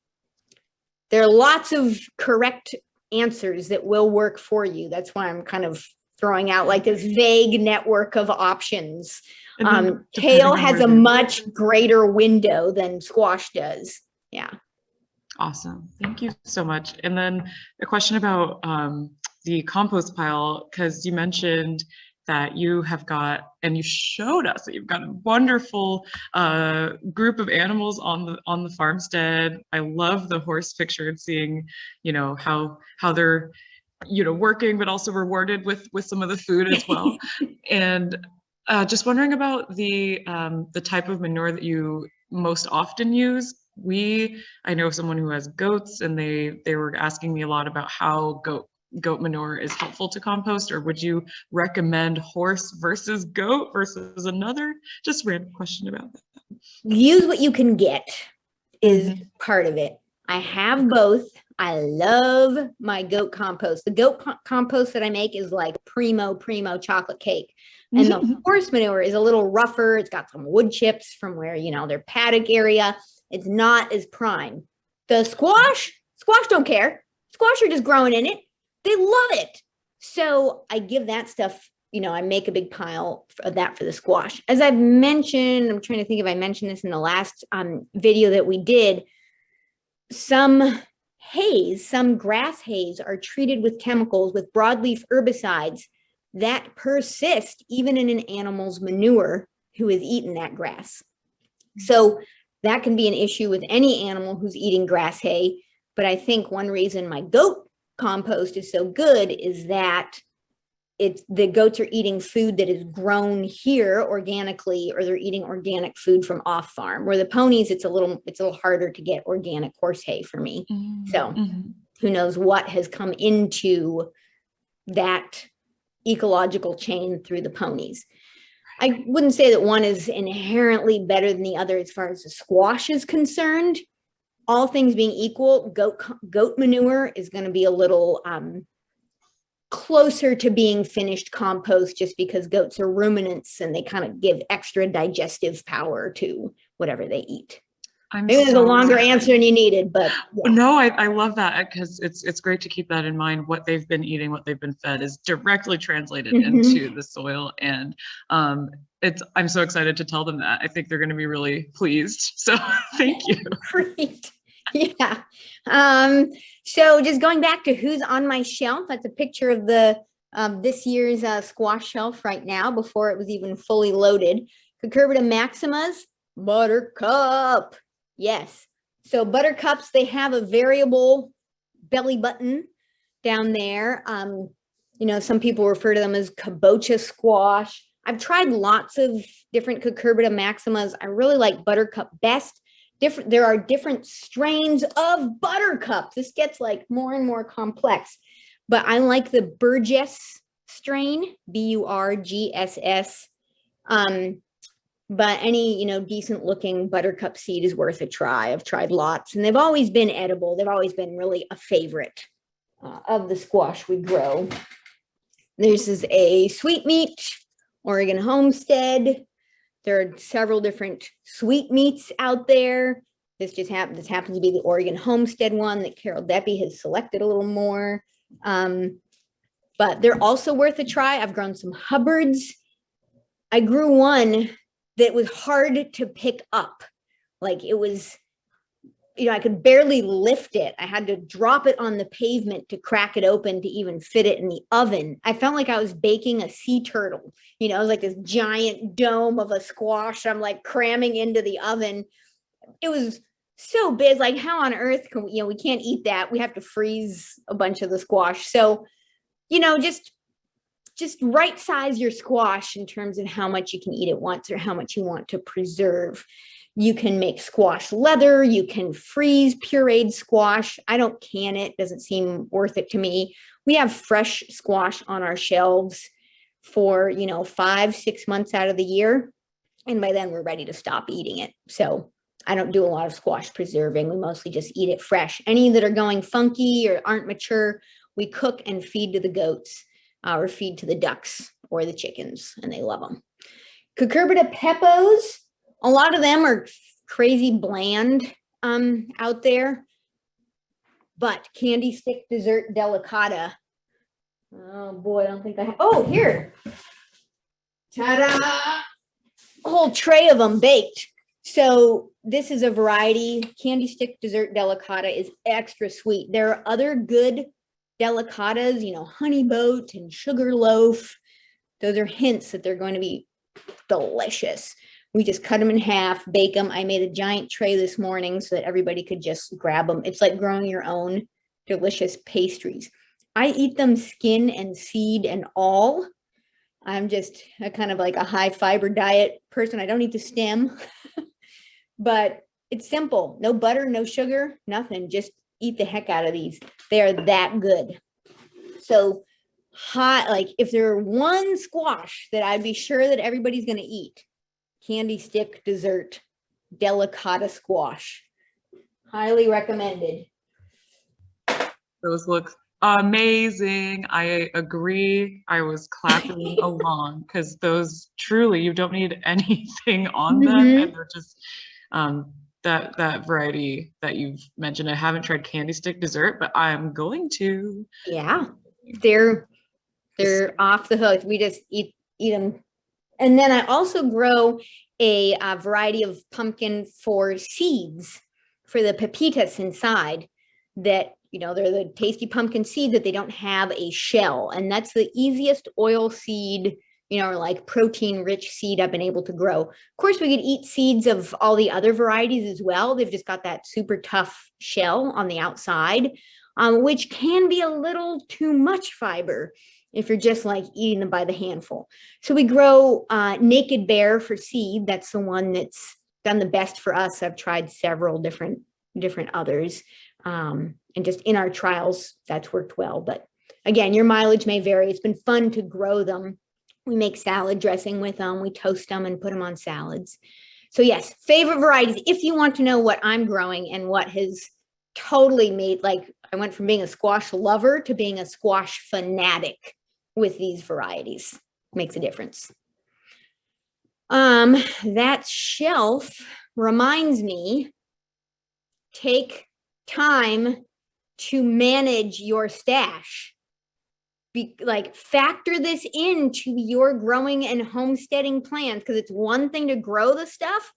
There are lots of correct answers that will work for you. That's why I'm kind of throwing out like this vague network of options. Kale has a much greater window than squash does. Yeah. Awesome. Thank you so much. And then a question about the compost pile, because you mentioned that you have got, and you showed us that you've got a wonderful group of animals on the farmstead. I love the horse picture and seeing, how they're, working, but also rewarded with some of the food as well. And just wondering about the type of manure that you most often use. I know someone who has goats, and they were asking me a lot about how goat manure is helpful to compost, or would you recommend horse versus goat versus another? Just a random question about that. Use what you can get is part of it. I have both. I love my goat compost. The goat compost that I make is like primo chocolate cake. And the horse manure is a little rougher. It's got some wood chips from where, you know, their paddock area. It's not as prime. The squash don't care. Squash are just growing in it. They love it. So I give that stuff, you know, I make a big pile of that for the squash. As I've mentioned, I'm trying to think if I mentioned this in the last video that we did, some grass hays are treated with chemicals, with broadleaf herbicides that persist even in an animal's manure who has eaten that grass. So that can be an issue with any animal who's eating grass hay. But I think one reason my goat compost is so good is that the goats are eating food that is grown here organically, or they're eating organic food from off farm. Where the ponies, it's a little harder to get organic horse hay for me. So who knows what has come into that ecological chain through the ponies. I wouldn't say that one is inherently better than the other as far as the squash is concerned. All things being equal, goat manure is going to be a little closer to being finished compost, just because goats are ruminants and they kind of give extra digestive power to whatever they eat. Maybe there's a longer answer than you needed, but yeah. No, I love that, because it's great to keep that in mind. What they've been eating, what they've been fed is directly translated into the soil. And I'm so excited to tell them that. I think they're going to be really pleased. So thank you. Great. Yeah. So just going back to who's on my shelf, that's a picture of the this year's squash shelf right now, before it was even fully loaded. Cucurbita maximas, buttercup. Yes. So buttercups, they have a variable belly button down there. You know, some people refer to them as kabocha squash. I've tried lots of different cucurbita maximas. I really like buttercup best. There are different strains of buttercup. This gets like more and more complex, but I like the Burgess strain, Burgss. But any, you know, decent looking buttercup seed is worth a try. I've tried lots and they've always been edible. They've always been really a favorite of the squash we grow. This is a sweetmeat, Oregon Homestead. There are several different sweetmeats out there. This happens to be the Oregon Homestead one that Carol Deppy has selected a little more. But they're also worth a try. I've grown some Hubbards. I grew one that was hard to pick up. Like it was, you know, I could barely lift it. I had to drop it on the pavement to crack it open to even fit it in the oven. I felt like I was baking a sea turtle. You know, it was like this giant dome of a squash I'm like cramming into the oven. It was so big. Like, how on earth can we, you know, we can't eat that. We have to freeze a bunch of the squash. So, you know, just right size your squash in terms of how much you can eat at once or how much you want to preserve. You can make squash leather. You can freeze pureed squash. I don't can it. Doesn't seem worth it to me. We have fresh squash on our shelves for, you know, 5-6 months out of the year. And by then we're ready to stop eating it. So I don't do a lot of squash preserving. We mostly just eat it fresh. Any that are going funky or aren't mature, we cook and feed to the goats or feed to the ducks or the chickens, and they love them. Cucurbita peppos, a lot of them are crazy bland out there, but candy stick dessert delicata. Oh boy, I don't think I have. Oh, here. Ta-da! A whole tray of them baked. So this is a variety. Candy stick dessert delicata is extra sweet. There are other good delicatas, you know, honey boat and sugar loaf. Those are hints that they're going to be delicious. We just cut them in half, bake them. I made a giant tray this morning so that everybody could just grab them. It's like growing your own delicious pastries. I eat them skin and seed and all. I'm just a kind of like a high fiber diet person. I don't eat the stem, but it's simple. No butter, no sugar, nothing. Just eat the heck out of these. They are that good. So hot, like if there were one squash that I'd be sure that everybody's going to eat, candy stick dessert delicata squash. Highly recommended. Those look amazing. I agree. I was clapping along because those truly, you don't need anything on them, and they're just that variety that you've mentioned. I haven't tried candy stick dessert, but I'm going to. Yeah, they're off the hook. We just eat them. And then I also grow a variety of pumpkin for seeds for the pepitas inside that, you know, they're the tasty pumpkin seeds that they don't have a shell. And that's the easiest oil seed, you know, or like protein rich seed I've been able to grow. Of course, we could eat seeds of all the other varieties as well. They've just got that super tough shell on the outside, which can be a little too much fiber if you're just like eating them by the handful. So we grow Naked Bear for seed. That's the one that's done the best for us. I've tried several different others. And just in our trials, that's worked well. But again, your mileage may vary. It's been fun to grow them. We make salad dressing with them. We toast them and put them on salads. So yes, favorite varieties. If you want to know what I'm growing and what has totally made, like I went from being a squash lover to being a squash fanatic with these varieties. Makes a difference. That shelf reminds me, take time to manage your stash. Factor this into your growing and homesteading plans, because it's one thing to grow the stuff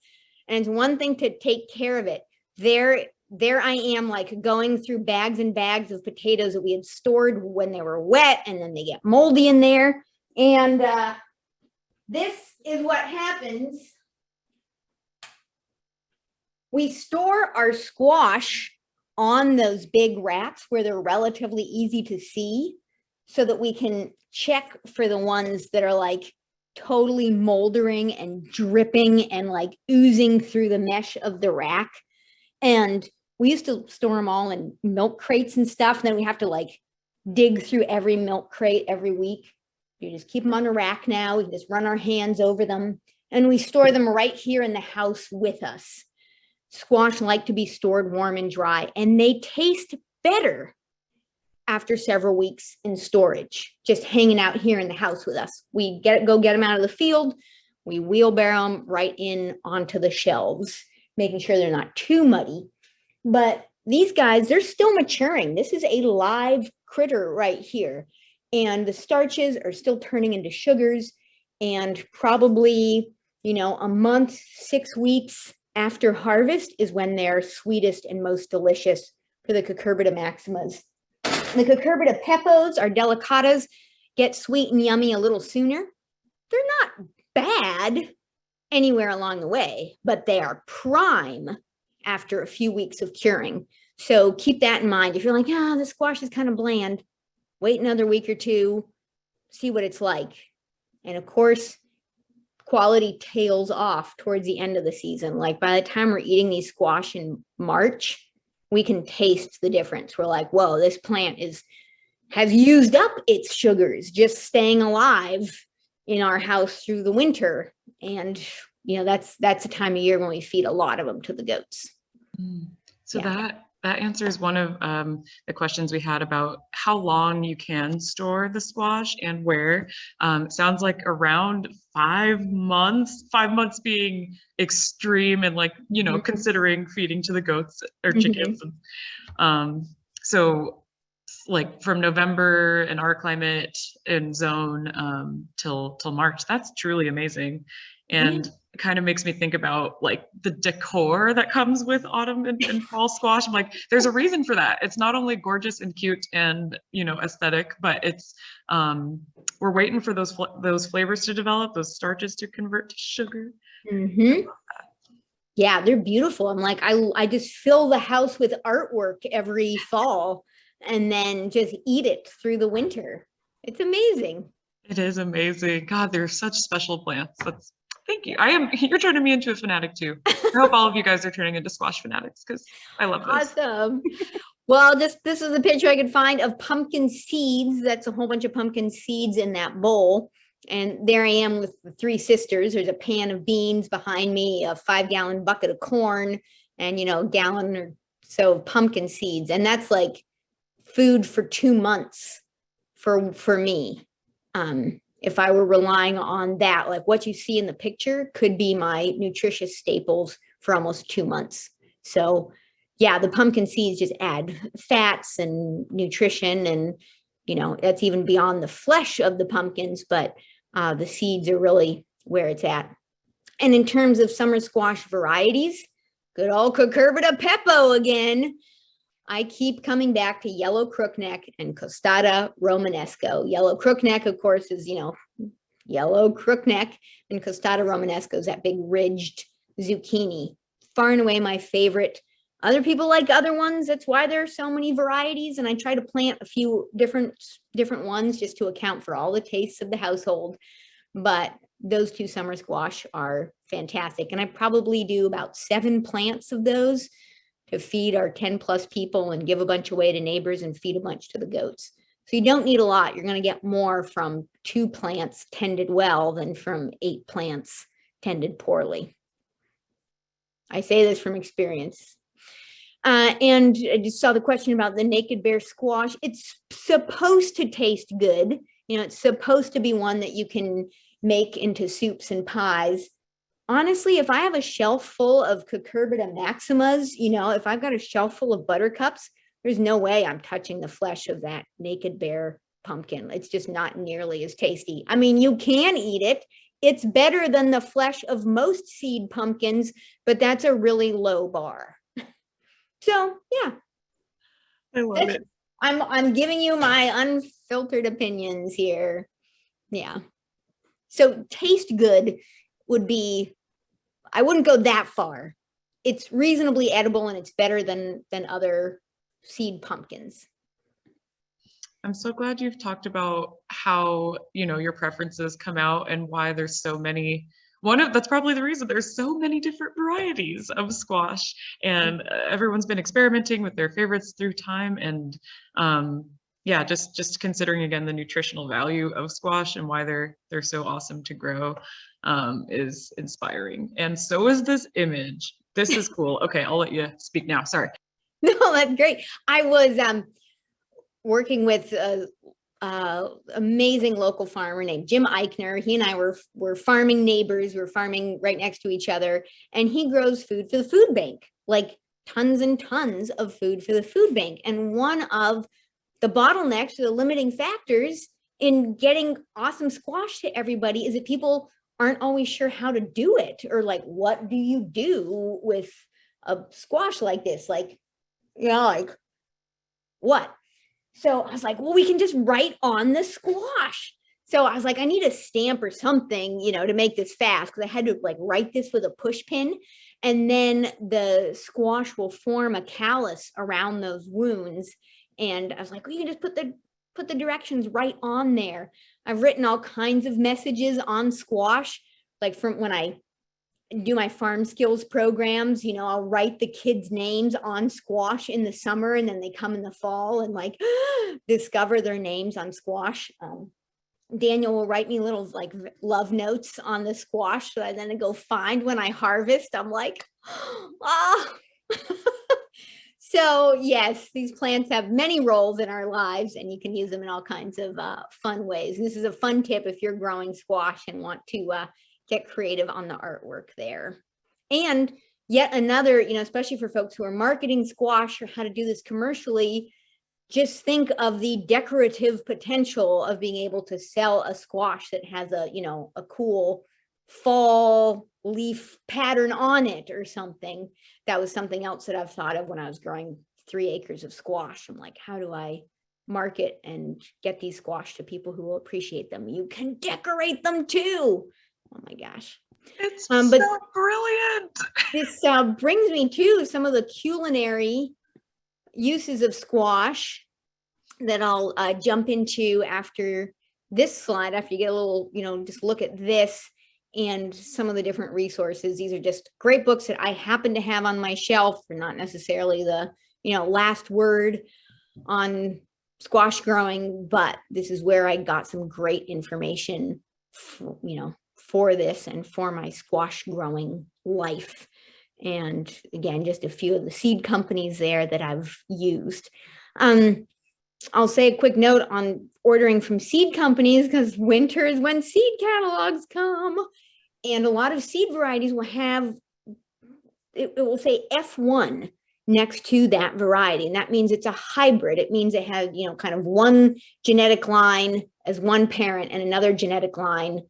and it's one thing to take care of it. There I am, like going through bags and bags of potatoes that we had stored when they were wet, and then they get moldy in there. And this is what happens. We store our squash on those big racks where they're relatively easy to see, so that we can check for the ones that are like totally moldering and dripping and like oozing through the mesh of the rack. And we used to store them all in milk crates and stuff. And then we have to like dig through every milk crate every week. You just keep them on a rack now. We can just run our hands over them, and we store them right here in the house with us. Squash like to be stored warm and dry, and they taste better after several weeks in storage, just hanging out here in the house with us. We go get them out of the field. We wheelbarrow them right in onto the shelves, making sure they're not too muddy. But these guys, they're still maturing. This is a live critter right here. And the starches are still turning into sugars. And probably, you know, a month, 6 weeks after harvest is when they're sweetest and most delicious for the cucurbita maximas. The cucurbita pepos, our delicatas, get sweet and yummy a little sooner. They're not bad anywhere along the way, but they are prime after a few weeks of curing. So keep that in mind. If you're like, the squash is kind of bland, wait another week or two, see what it's like. And of course, quality tails off towards the end of the season. Like by the time we're eating these squash in March, we can taste the difference. We're like, whoa, this plant has used up its sugars just staying alive in our house through the winter. And you know, that's the time of year when we feed a lot of them to the goats. So that answers one of the questions we had about how long you can store the squash and where. Sounds like around 5 months, 5 months being extreme and like, you know, considering feeding to the goats or chickens. So like from November in our climate and zone till March, that's truly amazing. And it kind of makes me think about like the decor that comes with autumn and fall squash. I'm like, there's a reason for that. It's not only gorgeous and cute and, you know, aesthetic, but it's we're waiting for those flavors to develop, those starches to convert to sugar. Yeah, they're beautiful. I'm like, I just fill the house with artwork every fall and then just eat it through the winter. It's amazing. It is amazing. God, they're such special plants. Thank you. You're turning me into a fanatic too. I hope all of you guys are turning into squash fanatics because I love this. Awesome. Well, this is a picture I could find of pumpkin seeds. That's a whole bunch of pumpkin seeds in that bowl. And there I am with the 3 sisters. There's a pan of beans behind me, a 5-gallon bucket of corn, and, you know, a gallon or so of pumpkin seeds. And that's like food for 2 months for me. If I were relying on that, like what you see in the picture could be my nutritious staples for almost 2 months. So yeah, the pumpkin seeds just add fats and nutrition, and that's even beyond the flesh of the pumpkins, but the seeds are really where it's at. And in terms of summer squash varieties, good old cucurbita peppo again. I keep coming back to yellow crookneck and costata romanesco. Yellow crookneck, of course, is, yellow crookneck, and costata romanesco is that big ridged zucchini. Far and away my favorite. Other people like other ones. That's why there are so many varieties. And I try to plant a few different ones just to account for all the tastes of the household. But those two summer squash are fantastic. And I probably do about 7 plants of those to feed our 10 plus people and give a bunch away to neighbors and feed a bunch to the goats. So you don't need a lot. You're going to get more from 2 plants tended well than from 8 plants tended poorly. I say this from experience. And I just saw the question about the naked bear squash. It's supposed to taste good. It's supposed to be one that you can make into soups and pies. Honestly, if I have a shelf full of cucurbita maximas, if I've got a shelf full of buttercups, there's no way I'm touching the flesh of that naked bear pumpkin. It's just not nearly as tasty. I mean, you can eat it. It's better than the flesh of most seed pumpkins, but that's a really low bar. So yeah, I love it. I'm giving you my unfiltered opinions here. Yeah. So taste good would be, I wouldn't go that far. It's reasonably edible and it's better than other seed pumpkins. I'm so glad you've talked about how, your preferences come out and why there's so many. That's probably the reason there's so many different varieties of squash, and everyone's been experimenting with their favorites through time. And yeah, just considering again the nutritional value of squash and why they're so awesome to grow is inspiring. And so is this image. This is cool. Okay, I'll let you speak now. Sorry. No, that's great. I was working with amazing local farmer named Jim Eichner. He and I were farming neighbors. We're farming right next to each other, and he grows food for the food bank, like tons and tons of food for the food bank. And one of the bottlenecks or the limiting factors in getting awesome squash to everybody is that people aren't always sure how to do it, or like, what do you do with a squash like this? Like, like what? So I was like, well, we can just write on the squash. So I was like, I need a stamp or something, to make this fast, because I had to like write this with a push pin, and then the squash will form a callus around those wounds. And I was like, well, you can just put the directions right on there. I've written all kinds of messages on squash, like from when I do my farm skills programs, I'll write the kids' names on squash in the summer, and then they come in the fall and like discover their names on squash. Daniel will write me little like love notes on the squash that I then go find when I harvest. I'm like, oh. So yes, these plants have many roles in our lives, and you can use them in all kinds of fun ways. And this is a fun tip if you're growing squash and want to get creative on the artwork there. And yet another, especially for folks who are marketing squash or how to do this commercially, just think of the decorative potential of being able to sell a squash that has a cool fall leaf pattern on it or something. That was something else that I've thought of when I was growing 3 acres of squash. I'm like, how do I market and get these squash to people who will appreciate them? You can decorate them too. Oh my gosh. It's so brilliant. This brings me to some of the culinary uses of squash that I'll jump into after this slide, after you get a little, just look at this and some of the different resources. These are just great books that I happen to have on my shelf. They're not necessarily the, last word on squash growing, but this is where I got some great information, for this and for my squash growing life. And again, just a few of the seed companies there that I've used. I'll say a quick note on ordering from seed companies, because winter is when seed catalogs come. And a lot of seed varieties will have, it will say F1 next to that variety. And that means it's a hybrid. It means it has, you know, kind of one genetic line as one parent and another genetic line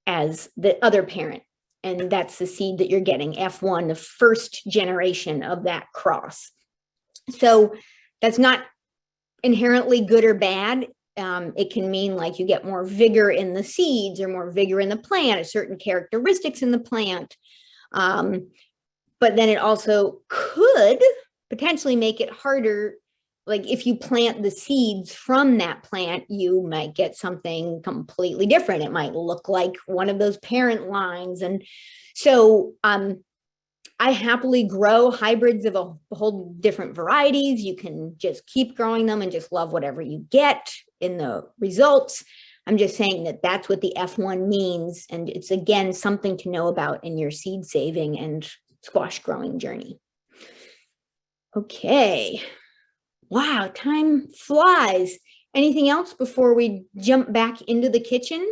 as the other parent. And that's the seed that you're getting, F1, the first generation of that cross. So that's not inherently good or bad. It can mean like you get more vigor in the seeds or more vigor in the plant, or certain characteristics in the plant. But then it also could potentially make it harder. Like if you plant the seeds from that plant, you might get something completely different. It might look like one of those parent lines. And so I happily grow hybrids of a whole different varieties. You can just keep growing them and just love whatever you get in the results. I'm just saying that that's what the F1 means. And it's, again, something to know about in your seed saving and squash growing journey. Okay. Wow, time flies. Anything else before we jump back into the kitchen?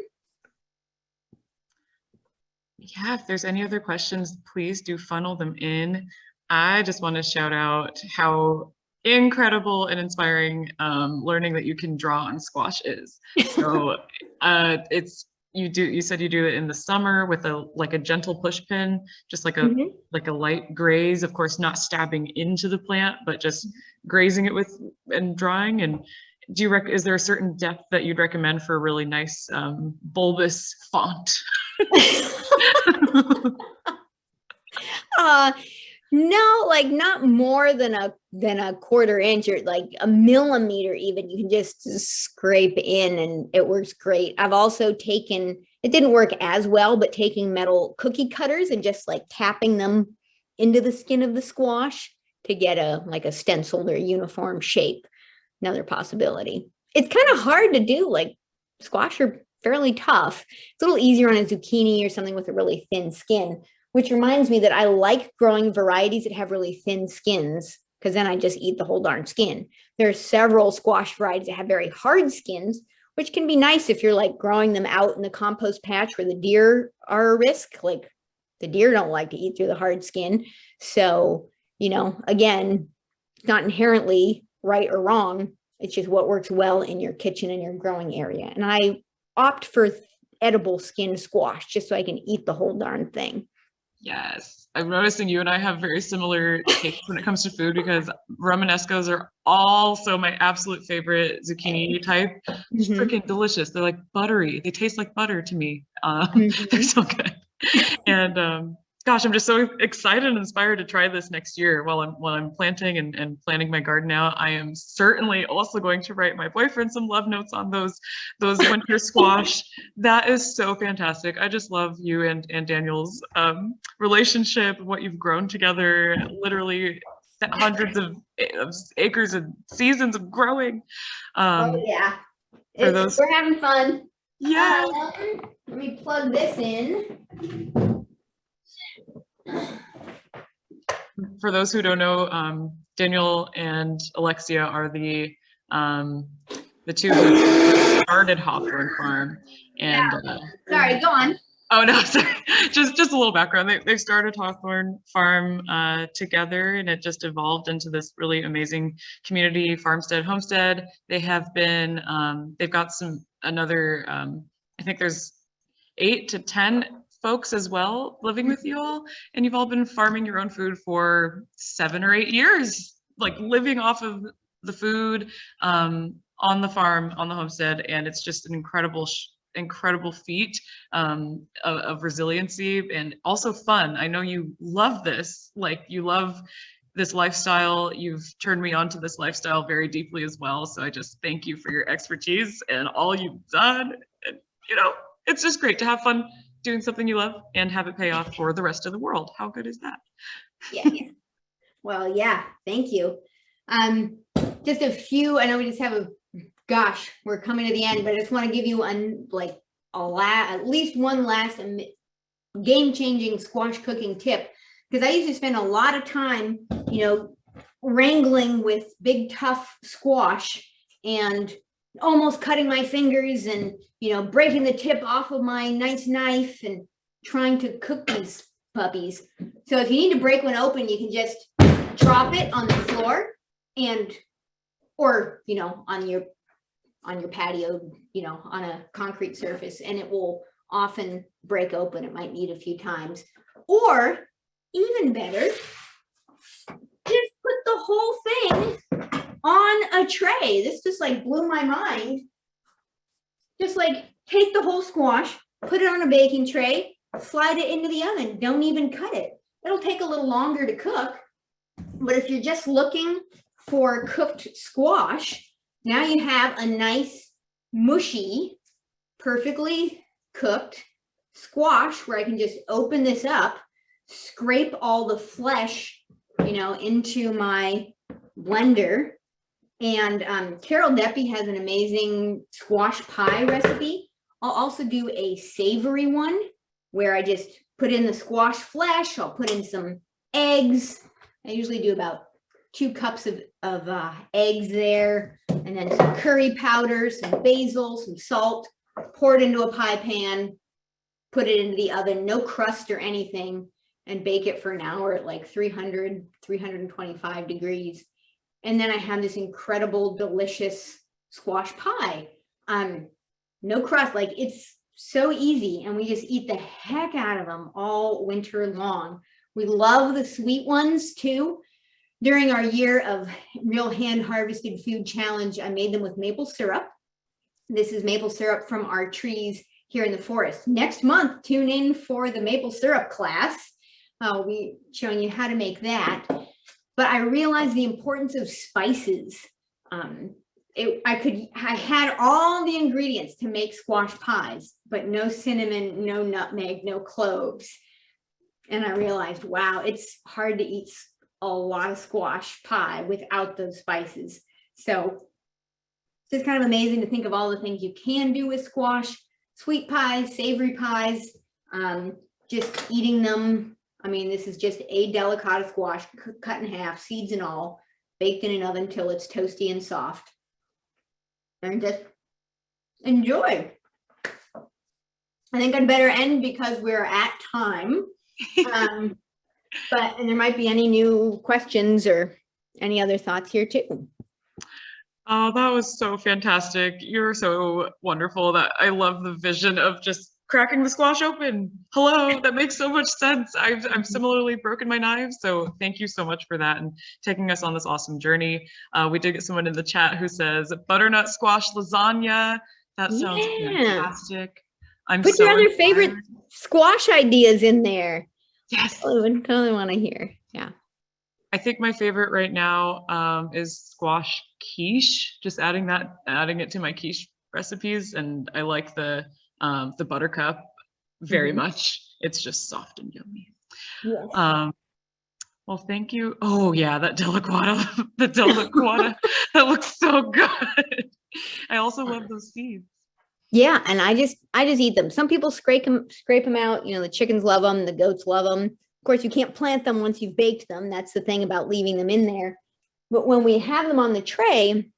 Yeah, if there's any other questions, please do funnel them in. I just want to shout out how incredible and inspiring learning that you can draw on squash is. So you said you do it in the summer with a gentle push pin, just like a light graze, of course not stabbing into the plant, but just grazing it with and drawing. And is there a certain depth that you'd recommend for a really nice bulbous font? No, like not more than a 1/4 inch, or like a millimeter even. You can just scrape in and it works great. I've also taken, it didn't work as well, but taking metal cookie cutters and just like tapping them into the skin of the squash to get a stenciled or uniform shape. Another possibility. It's kind of hard to do. Like squash are fairly tough. It's a little easier on a zucchini or something with a really thin skin, which reminds me that I like growing varieties that have really thin skins, because then I just eat the whole darn skin. There are several squash varieties that have very hard skins, which can be nice if you're like growing them out in the compost patch where the deer are a risk. Like the deer don't like to eat through the hard skin. So, you know, again, it's not inherently right or wrong. It's just what works well in your kitchen and your growing area. And I opt for edible skin squash just so I can eat the whole darn thing. Yes, I'm noticing you and I have very similar tastes when it comes to food, because Romanescos are also my absolute favorite zucchini type. It's freaking delicious. They're like buttery. They taste like butter to me. They're so good. And gosh, I'm just so excited and inspired to try this next year while I'm planting and planning my garden out. I am certainly also going to write my boyfriend some love notes on those winter squash. That is so fantastic. I just love you and Daniel's relationship, what you've grown together, literally hundreds of acres and seasons of growing. Oh yeah, we're having fun. Yeah. Let me plug this in. For those who don't know, Daniel and Alexia are the two who started Hawthorn Farm. And sorry, go on. Oh no, sorry. Just a little background. They started Hawthorn Farm together, and it just evolved into this really amazing community, farmstead, homestead. They have been, they've got another, I think there's 8 to 10 folks as well living with you all, and you've all been farming your own food for 7 or 8 years, like living off of the food on the farm, on the homestead. And it's just an incredible feat of resiliency and also fun. I know you love this, like you love this lifestyle. You've turned me on to this lifestyle very deeply as well. So I just thank you for your expertise and all you've done. And you know, it's just great to have fun doing something you love and have it pay off for the rest of the world. How good is that? Yeah. Well, yeah, thank you. Just a few, I know we just have gosh, we're coming to the end, but I just want to give you at least one last game-changing squash cooking tip, because I used to spend a lot of time, you know, wrangling with big tough squash and almost cutting my fingers and, you know, breaking the tip off of my nice knife and trying to cook these puppies. So if you need to break one open, you can just drop it on the floor and, or, you know, on your patio, you know, on a concrete surface, and it will often break open. It might need a few times. Or even better, just put the whole thing on a tray. This just like blew my mind. Just like take the whole squash, put it on a baking tray, slide it into the oven. Don't even cut it. It'll take a little longer to cook, but if you're just looking for cooked squash, now you have a nice, mushy, perfectly cooked squash where I can just open this up, scrape all the flesh, you know, into my blender. And Carol Deppy has an amazing squash pie recipe. I'll also do a savory one where I just put in the squash flesh. I'll put in some eggs. I usually do about 2 cups of eggs there, and then some curry powder, some basil, some salt, pour it into a pie pan, put it into the oven, no crust or anything, and bake it for an hour at like 300, 325 degrees. And then I have this incredible, delicious squash pie. No crust, like it's so easy, and we just eat the heck out of them all winter long. We love the sweet ones too. During our year of real hand harvested food challenge, I made them with maple syrup. This is maple syrup from our trees here in the forest. Next month, tune in for the maple syrup class. We showing you how to make that. But I realized the importance of spices. I had all the ingredients to make squash pies, but no cinnamon, no nutmeg, no cloves. And I realized, wow, it's hard to eat a lot of squash pie without those spices. So it's just kind of amazing to think of all the things you can do with squash, sweet pies, savory pies, just eating them. I mean, this is just a delicata squash cut in half, seeds and all, baked in an oven till it's toasty and soft. And just enjoy. I think I'd better end because we're at time. And there might be any new questions or any other thoughts here too. Oh, that was so fantastic. You're so wonderful. That I love the vision of just cracking the squash open. Hello, that makes so much sense. I've similarly broken my knives, so thank you so much for that and taking us on this awesome journey. We did get someone in the chat who says butternut squash lasagna. That sounds fantastic. Put your other favorite squash ideas in there. Yes. I totally want to hear. Yeah. I think my favorite right now is squash quiche. Just adding it to my quiche recipes, and I like the buttercup very much. It's just soft and yummy. Yes. Well, thank you. Oh yeah, that deliquata, that looks so good. I also love those seeds. Yeah, and I just eat them. Some people scrape them out. You know, the chickens love them, the goats love them. Of course, you can't plant them once you've baked them. That's the thing about leaving them in there. But when we have them on the tray,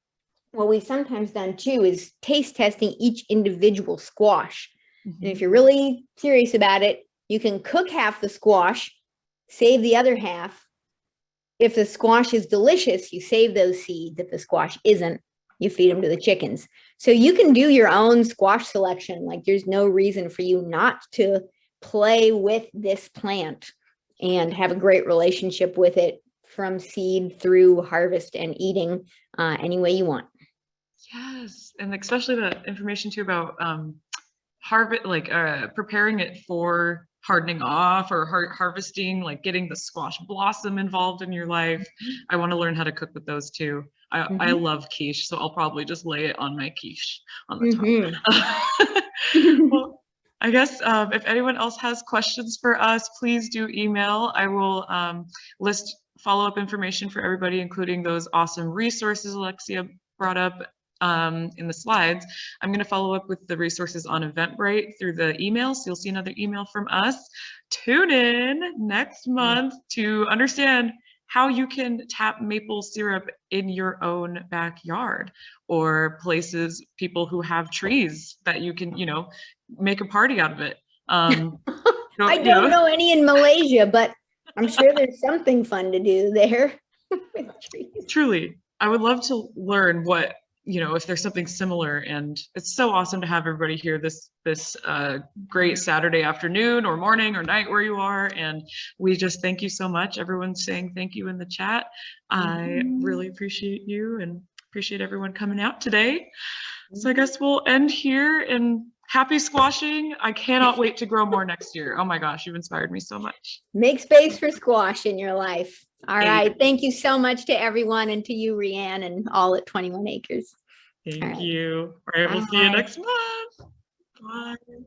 what we've sometimes done too is taste testing each individual squash. And if you're really serious about it, you can cook half the squash, save the other half. If the squash is delicious, you save those seeds. If the squash isn't, you feed them to the chickens. So you can do your own squash selection. Like there's no reason for you not to play with this plant and have a great relationship with it from seed through harvest and eating any way you want. Yes, and especially the information too about harvest, like preparing it for hardening off or harvesting, like getting the squash blossom involved in your life. I want to learn how to cook with those too. I love quiche, so I'll probably just lay it on my quiche on the top. Well, I guess if anyone else has questions for us, please do email. I will list follow-up information for everybody, including those awesome resources Alexia brought up in the slides. I'm going to follow up with the resources on Eventbrite through the email, so you'll see another email from us. Tune in next month to understand how you can tap maple syrup in your own backyard, or places, people who have trees that you can, you know, make a party out of it. I don't know any in Malaysia, but I'm sure there's something fun to do there with trees. Truly, I would love to learn what, you know, if there's something similar. And it's so awesome to have everybody here this great Saturday afternoon or morning or night where you are. And we just thank you so much. Everyone's saying thank you in the chat. I really appreciate you and appreciate everyone coming out today. So I guess we'll end here, and happy squashing. I cannot wait to grow more next year. Oh my gosh, you've inspired me so much. Make space for squash in your life. All right. Thank you so much to everyone, and to you, Rhianne, and all at 21 Acres. Thank you. All right, we'll see you next month. Bye.